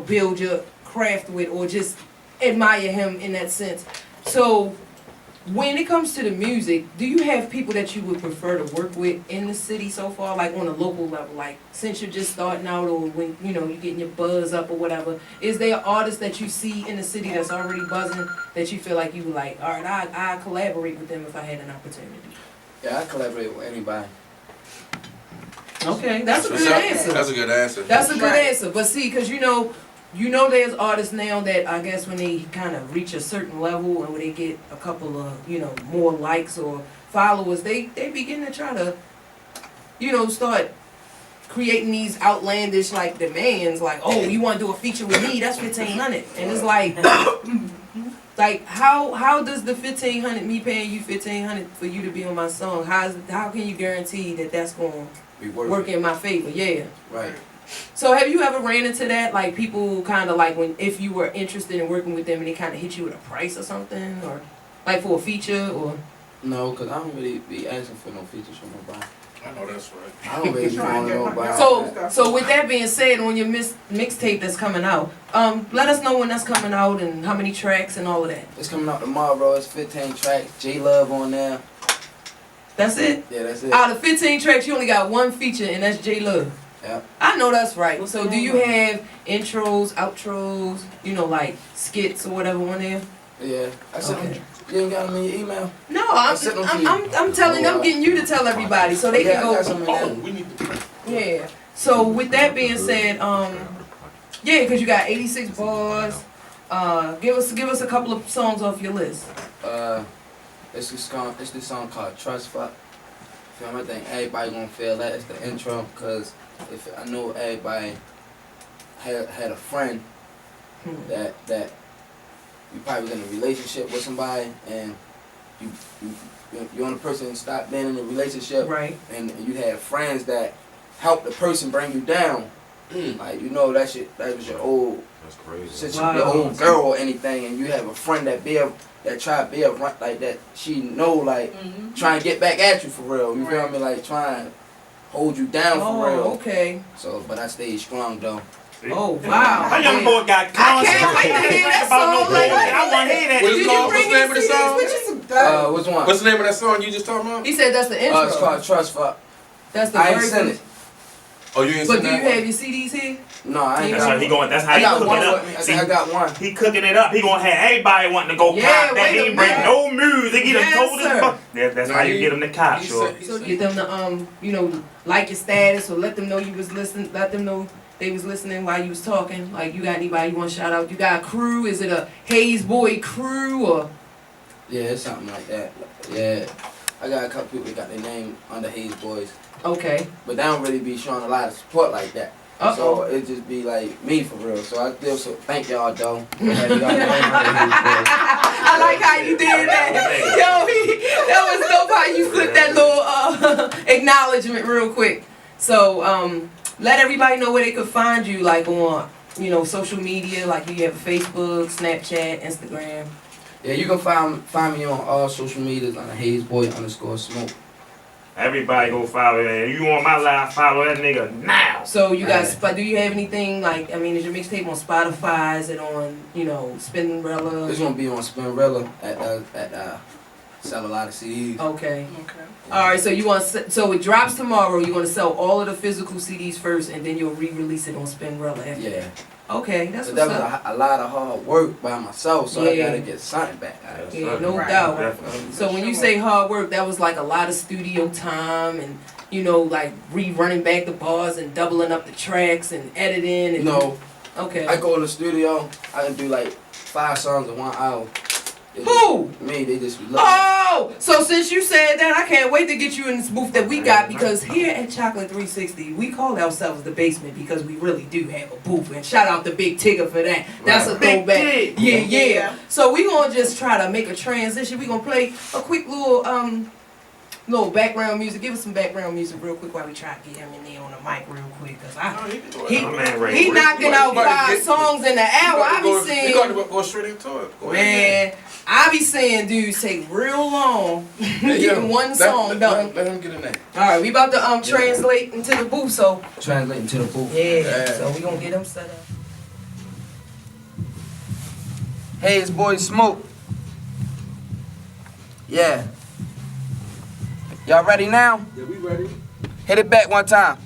Speaker 1: build your craft with, or just admire him in that sense. So when it comes to the music, do you have people that you would prefer to work with in the city so far, like on a local level? Like, since you're just starting out, or when, you're getting your buzz up or whatever, is there artists that you see in the city that's already buzzing that you feel like you would like, all right, I collaborate with them if I had an opportunity?
Speaker 9: Yeah, I collaborate with anybody.
Speaker 1: Okay, that's a good answer.
Speaker 2: That's a good answer.
Speaker 1: That's a good answer. But see, because there's artists now that I guess when they kind of reach a certain level and when they get a couple of, more likes or followers, they begin to try to, start creating these outlandish like demands, like, oh, you want to do a feature with me? That's $1,500, and it's like, like how does the $1,500, me paying you $1,500 for you to be on my song, how can you guarantee that that's going to work in my favor? Yeah.
Speaker 9: Right.
Speaker 1: So have you ever ran into that? Like people kind of like if you were interested in working with them and they kind of hit you with a price or something, or like for a feature or?
Speaker 9: No, cause I don't really be asking for no features from nobody.
Speaker 2: I know that's right.
Speaker 9: I don't really want nobody.
Speaker 1: So with that being said, on your mixtape that's coming out, let us know when that's coming out and how many tracks and all of that.
Speaker 9: It's coming out tomorrow. It's 15 tracks. J Love on there.
Speaker 1: That's it?
Speaker 9: Yeah, that's it.
Speaker 1: Out of 15 tracks, you only got one feature, and that's J Love.
Speaker 9: Yeah.
Speaker 1: I know that's right. So do you have intros, outros, like skits or whatever on there?
Speaker 9: Yeah. I sent
Speaker 1: Okay.
Speaker 9: them. You ain't got them in your email?
Speaker 1: No, I'm getting you to tell everybody so they can go.
Speaker 2: Oh, we need to.
Speaker 1: Yeah. So with that being said, yeah, because you got 86 bars. Give us a couple of songs off your list.
Speaker 9: It's this song called Trust Fuck. I think everybody gonna feel that. It's the intro, cause if I know everybody had a friend that you probably was in a relationship with somebody and you on the person stop being in a relationship,
Speaker 1: right?
Speaker 9: And you had friends that helped the person bring you down. Like that was your old,
Speaker 4: that's crazy.
Speaker 9: Since your old girl or anything, and you have a friend that try to be a like that. She know like trying to get back at you for real. You feel me? Like trying to hold you down for real.
Speaker 1: Okay.
Speaker 9: So, but I stayed strong though.
Speaker 1: Oh wow!
Speaker 8: My young boy got concept.
Speaker 1: I can't wait to hear that song. Like,
Speaker 8: I want to hear that.
Speaker 2: What's the name of the song?
Speaker 9: Which one?
Speaker 2: What's the name of that song you just talking about?
Speaker 1: He said that's the intro.
Speaker 9: It's called Trust Fuck.
Speaker 1: That's the
Speaker 9: I ain't
Speaker 1: verse.
Speaker 9: sent it.
Speaker 2: Oh, you ain't
Speaker 1: But
Speaker 2: sent
Speaker 1: do
Speaker 2: that
Speaker 1: you
Speaker 2: one?
Speaker 1: have your CDs here?
Speaker 9: No, I ain't
Speaker 8: That's
Speaker 9: got
Speaker 8: how he going. That's how
Speaker 9: I
Speaker 8: he
Speaker 9: got
Speaker 8: cooking
Speaker 9: one
Speaker 8: it
Speaker 9: with
Speaker 8: up.
Speaker 9: me.
Speaker 8: See,
Speaker 9: I got one.
Speaker 8: he cooking it up. He gonna have everybody wanting to go
Speaker 1: Yeah,
Speaker 8: pop that.
Speaker 1: wait
Speaker 8: He
Speaker 1: a
Speaker 8: ain't bring
Speaker 1: minute.
Speaker 8: no music. He done
Speaker 1: Yes,
Speaker 8: told
Speaker 1: sir.
Speaker 8: us. That's how you get him the cop, sure.
Speaker 1: So get them to like your status, or let them know you was listening. Let them know they was listening while you was talking. Like you got anybody you want to shout out? You got a crew? Is it a Hazzeboy crew or?
Speaker 9: Yeah, it's something like that. Yeah, I got a couple people that got their name under Hazzeboys,
Speaker 1: Okay.
Speaker 9: but they don't really be showing a lot of support like that.
Speaker 1: Uh-oh.
Speaker 9: So it just be like me for real. So I feel so thank y'all though. For having y'all name under Hazzeboys.
Speaker 1: I like how you did that. Yo, that was dope how you flipped that little acknowledgement real quick. So let everybody know where they could find you, like on social media, like you have Facebook, Snapchat, Instagram.
Speaker 9: Yeah, you can find me on all social medias on Hazzeboy_smoke.
Speaker 8: Everybody go follow that. You on my live, follow that nigga now.
Speaker 1: So you guys, but do you have anything like? I mean, is your mixtape on Spotify? Is it on Spinrilla?
Speaker 9: It's gonna be on Spinrilla at sell a lot of CDs.
Speaker 1: Okay. All right. So so it drops tomorrow. You want to sell all of the physical CDs first, and then you'll re-release it on Spinrilla after.
Speaker 9: Yeah.
Speaker 1: That. Okay, that's
Speaker 9: So
Speaker 1: what's
Speaker 9: that was
Speaker 1: up.
Speaker 9: a lot of hard work by myself, so I gotta get something back.
Speaker 1: Yeah, no doubt. So when you say hard work, that was like a lot of studio time and like rerunning back the bars and doubling up the tracks and editing and Okay.
Speaker 9: I go to the studio, I can do like 5 songs in 1 hour.
Speaker 1: Who?
Speaker 9: Me, they just be looking.
Speaker 1: Oh, so since you said that, I can't wait to get you in this booth that we got, because here at Chakelet360, we call ourselves the basement because we really do have a booth. And shout out to Big Tigger for that. That's a throwback. Yeah. So we gonna just try to make a transition. We gonna play a quick little background music. Give us some background music real quick while we try to get him in there on the mic real quick, cause he knocking out 5 songs in the hour. I be saying,
Speaker 2: you got to go straight into it. Go
Speaker 1: man, I be saying dudes take real long getting one song done.
Speaker 2: Let him get in there.
Speaker 1: All right, we about to translate into the booth, so
Speaker 9: Translate into the booth.
Speaker 1: yeah. So we gonna get them set up.
Speaker 9: Hazzeboy Smoke. Yeah. Y'all ready now?
Speaker 5: Yeah, we ready.
Speaker 9: Hit it back one time.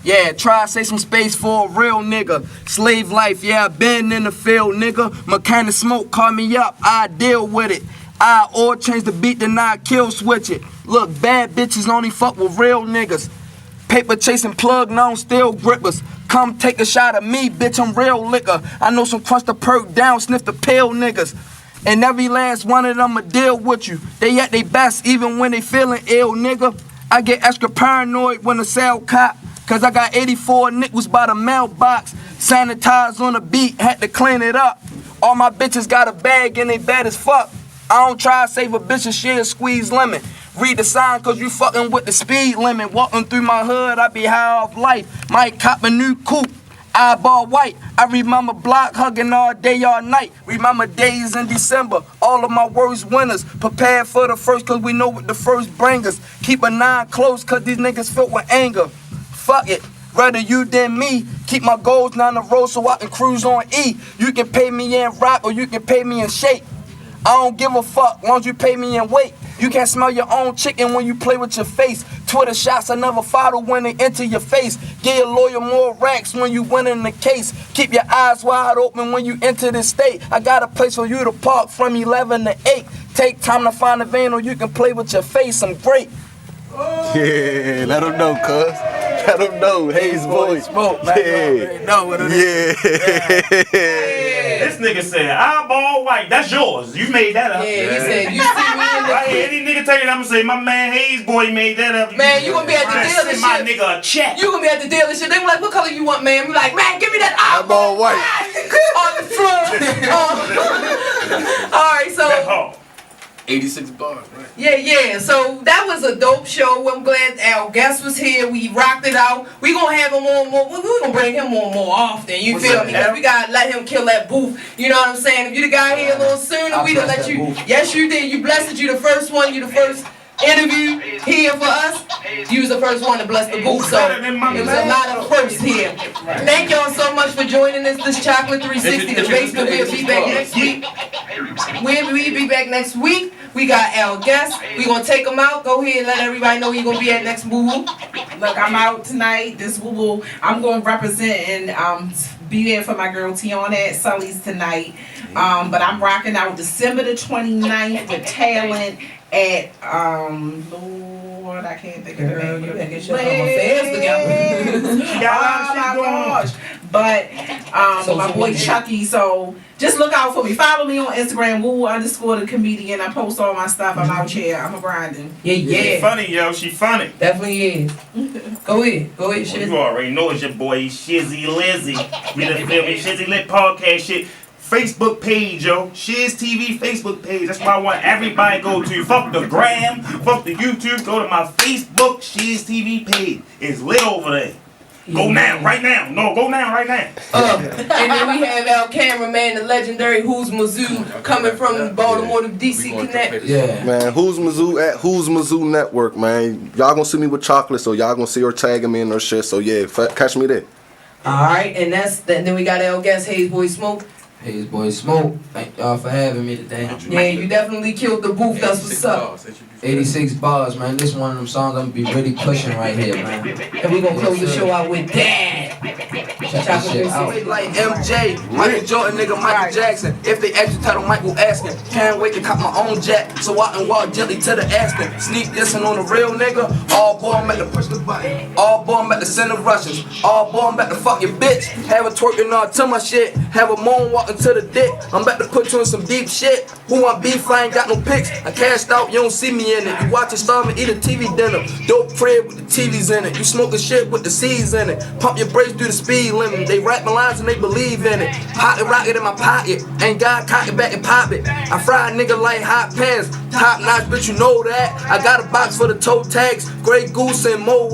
Speaker 9: Yeah, try to say some space for a real nigga. Slave life, yeah, I been in the field, nigga. Mechanic Smoke, call me up, I deal with it. I or change the beat, then I kill switch it. Look, bad bitches only fuck with real niggas. Paper chasing plug, non steel grippers. Come take a shot of me, bitch, I'm real liquor. I know some crunch the perk down, sniff the pill niggas. And every last one of them a deal with you. They at they best even when they feeling ill, nigga. I get extra paranoid when the cell cop. Cause I got 84 nickels by the mailbox. Sanitized on the beat, had to clean it up. All my bitches got a bag and they bad as fuck.
Speaker 10: I don't try to save a bitch and she'll squeeze lemon. Read the sign cause you fucking with the speed limit. Walking through my hood, I be high off life. Might cop a new coupe, eyeball white. I remember block hugging all day, all night. Remember days in December, all of my worst winners. Prepared for the first cause we know what the first bring us. Keep a 9 close cause these niggas filled with anger. Fuck it. Rather you than me. Keep my goals down the road so I can cruise on E. You can pay me in rock or you can pay me in shake. I don't give a fuck long as you pay me in weight. You can't smell your own chicken when you play with your face. Twitter shots I never follow when they enter your face. Give your lawyer more racks when you winning the case. Keep your eyes wide open when you enter the state. I got a place for you to park from 11 to 8. Take time to find a vein or you can play with your face. I'm great.
Speaker 4: Yeah, let them know, cuz. Let them know. Hazzeboy.
Speaker 10: Smoke, man.
Speaker 4: Yeah.
Speaker 10: Know what it is.
Speaker 4: Yeah.
Speaker 8: This nigga said, eyeball white, that's yours. You made that up.
Speaker 1: Yeah, he said, you see me in the
Speaker 8: Right here, any nigga tell you that, I'm gonna say, my man Hazzeboy made that up.
Speaker 1: Man, you gonna be at the
Speaker 8: Send
Speaker 1: dealership.
Speaker 8: my nigga a check.
Speaker 1: You gonna be at the dealership. They be like, what color you want, man? We like, man, give me that
Speaker 4: Eyeball white.
Speaker 1: on the floor. All right, so.
Speaker 8: That hard.
Speaker 2: 86 bars, right?
Speaker 1: Yeah. So that was a dope show. I'm glad our guest was here. We rocked it out. We gonna have him on more. We gonna bring him on more often. You feel me? 'Cause we gotta let him kill that booth. You know what I'm saying? If you the guy here a little sooner, we done let you. Yes, you did. You blessed it. You the first one. You the first interview here for us. You was the first one to bless the booth. So it was a lot of firsts here. Thank y'all so much for joining us. This Chakelet360, the basement. We'll be back next week. We'll be back next week. We got our guests. We gonna take them out. Go ahead and let everybody know where you gonna be at next woo woo.
Speaker 7: Look, I'm out tonight. This woo-woo, I'm going to represent and be there for my girl Tiana at Sully's tonight. But I'm rocking out December the 29th with Talent at Lord, I can't think of the name.
Speaker 1: You better get your affairs together.
Speaker 7: Oh my gosh. But my boy Chucky, so just look out for me. Follow me on Instagram, woo_the comedian. I post all my stuff. I'm out here. I'm a grinding.
Speaker 1: Yeah.
Speaker 8: She funny, yo. She funny.
Speaker 1: Definitely is. Go ahead,
Speaker 8: Well,
Speaker 1: shit.
Speaker 8: you already know it's your boy Shizzy Lizzy. We done feel me, Shizzy Lit Podcast shit. Facebook page, yo. Shiz TV Facebook page. That's why I want everybody to go to. Fuck the gram, fuck the YouTube. Go to my Facebook Shiz TV page. It's lit over there. Go now, right now. No, go now, right now.
Speaker 1: And then we have our cameraman, the legendary Who's Mizzou, coming from Baltimore to DC Connect.
Speaker 10: Yeah.
Speaker 4: Man, Who's Mizzou at Who's Mizzou Network, man. Y'all gonna see me with Chakelet, so y'all gonna see her tagging me in her shit. So yeah, catch me there.
Speaker 1: Alright, and then we got our guest, Hazzeboy Smoke.
Speaker 9: Hazzeboy Smoke, thank y'all for having me today.
Speaker 1: Yeah, you definitely killed the booth. That's what's up.
Speaker 9: 86 bars, man. This one of them songs I'm gonna be really pushing right here, man.
Speaker 1: And we gonna close the show out with that.
Speaker 9: Check this shit out.
Speaker 10: Like MJ, Michael Jordan, nigga, Michael Jackson. If they ask you, title Michael asking. Can't wait to cop my own jet, so I can walk gently to the Aston. Sneak dissing on the real nigga. All boy, I'm at the push the button. All boy, I'm at the send the Russians. All boy, I'm about to fuck your bitch. Have her twerking all to my shit. Have a moan walking to the dick. I'm about to put you in some deep shit. Who want beef? I ain't got no pics. I cashed out, you don't see me in it. You watch it starve and eat a TV dinner. Dope crib with the TVs in it. You smoking shit with the C's in it. Pump your brakes through the speed limit. They rap my lines and they believe in it. Pocket rocket in my pocket. Ain't God cock it back and pop it. I fry a nigga like hot pans. Top notch, bitch, you know that. I got a box for the toe tags. Grey Goose and Moet.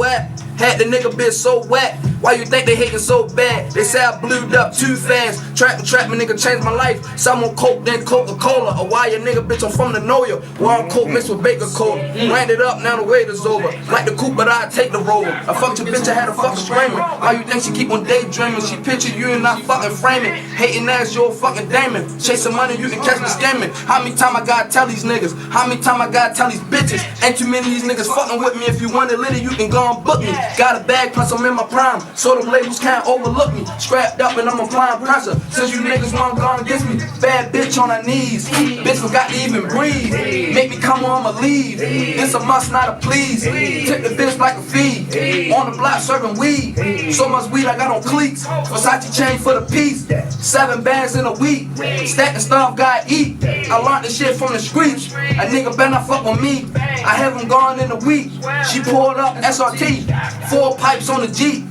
Speaker 10: Had the nigga bitch so wet. Why you think they hating so bad? They say I blued up too fast. Trap me nigga changed my life. Some on coke then Coca-Cola. A wire nigga bitch I'm from the Noya. Warm coke mixed with Baker Cola. Ran it up now the wait is over. Like the coupe but I take the roller. I fucked your bitch I had a fucking screaming. Why you think she keep on daydreaming? She picture you and not fucking framing. Hating ass you a fucking demon. Chasing money you can catch me scamming. How many time I gotta tell these niggas? How many time I gotta tell these bitches? Ain't too many of these niggas fucking with me. If you want it litty you can go and book me. Got a bag plus I'm in my prime. So them labels can't overlook me. Strapped up and I'm applying pressure. Since you niggas wanna go against me. Bad bitch on her knees. Bitch forgot to even breathe. Make me come on, I'ma leave. It's a must, not a please. Tip the bitch like a fee. On the block serving weed. So much weed I got on cleats. Versace chain for the piece. 7 bands in a week. Stacking stuff, gotta eat. I learned this shit from the streets. A nigga better not fuck with me. I have him gone in a week. She pulled up SRT. 4 pipes on the Jeep.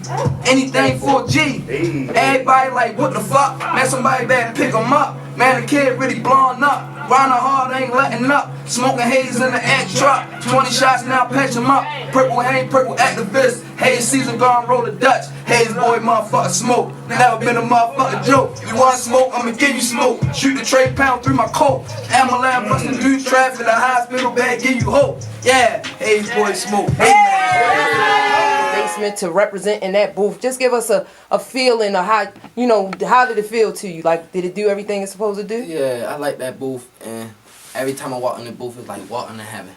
Speaker 10: Anything for a G. Everybody like, what the fuck? Man, somebody better pick 'em up. Man, the kid really blowing up. Grinding hard, ain't letting up. Smoking haze in the ant truck. 20 shots now, patch him up. Purple haze, purple activist. Haze season, gone roll the Dutch. Haze boy, motherfucker smoke. Never been a motherfucker joke. You want smoke, I'ma give you smoke. Shoot the tray pound through my coat. Amalan busting through traffic, the hospital bag, give you hope. Yeah, Haze boy smoke.
Speaker 1: Basement to represent in that booth. Just give us a feeling of how, you know, how did it feel to you? Like, did it do everything it's supposed to do?
Speaker 9: Yeah, I like that booth, and every time I walk in the booth, it's like walking to heaven.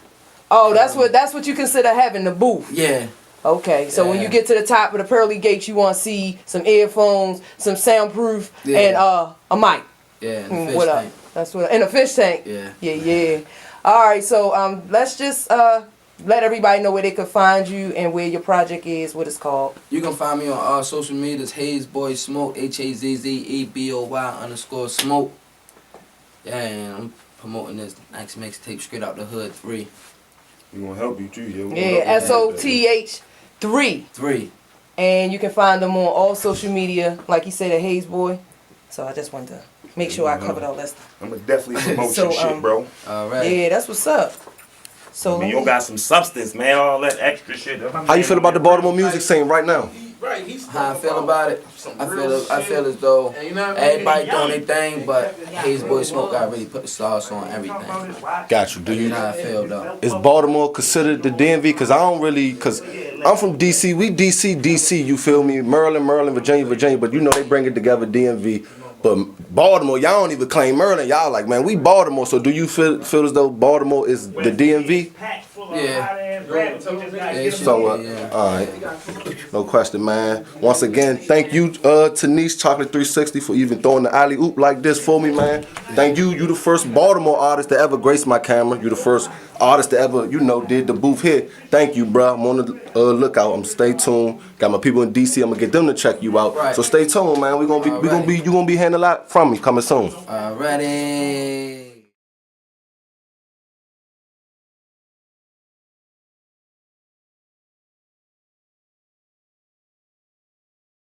Speaker 1: Oh, that's what you consider having the booth.
Speaker 9: Yeah.
Speaker 1: Okay, so when
Speaker 9: Yeah.
Speaker 1: you get to the top of the pearly gates, you want to see some earphones, some soundproof, and a mic.
Speaker 9: Yeah, and the fish
Speaker 1: What up?
Speaker 9: tank.
Speaker 1: That's what. And a fish tank.
Speaker 9: Yeah.
Speaker 1: Yeah. All right, so let's just let everybody know where they can find you and where your project is, what it's called.
Speaker 9: You can find me on all social medias, Hazzeboy Smoke, HAZZEBOY_Smoke. Yeah, and I'm promoting this next mixtape, Straight Out the Hood 3.
Speaker 8: We gonna help you too, yo.
Speaker 1: Yeah, SOTH 3.
Speaker 9: 3.
Speaker 1: And you can find them on all social media, like you said, at Hazzeboy. So I just wanted to make sure I covered all that stuff.
Speaker 8: I'm gonna definitely promote
Speaker 1: So,
Speaker 8: your shit, bro.
Speaker 9: Alright.
Speaker 1: Yeah, that's what's up. So
Speaker 8: I mean, you got some substance, man. All that extra shit.
Speaker 4: How you feel about the Baltimore music scene right now?
Speaker 2: Right, he's
Speaker 9: How I feel about it? I feel as though everybody doing their thing, but Hazzeboy Smoke got really put the sauce on everything.
Speaker 4: Got you. Do
Speaker 9: You
Speaker 4: you?
Speaker 9: know how I feel though.
Speaker 4: Is Baltimore considered the DMV? Cause I don't really, cause I'm from DC. We DC. You feel me? Maryland, Virginia. But you know they bring it together, DMV. But Baltimore, y'all don't even claim Maryland. Y'all like, man, we Baltimore. So do you feel as though Baltimore is the DMV?
Speaker 9: Yeah.
Speaker 4: So, alright. No question, man. Once again, thank you to Chakelet360 for even throwing the alley-oop like this for me, man. Thank you. You the first Baltimore artist to ever grace my camera. You the first artist to ever, you know, did the booth hit. Thank you, bro. I'm on the lookout. I'm stay tuned. Got my people in DC. I'm gonna get them to check you out.
Speaker 9: Right.
Speaker 4: So stay tuned, man. You gonna be handing a lot from me coming soon.
Speaker 9: Alrighty.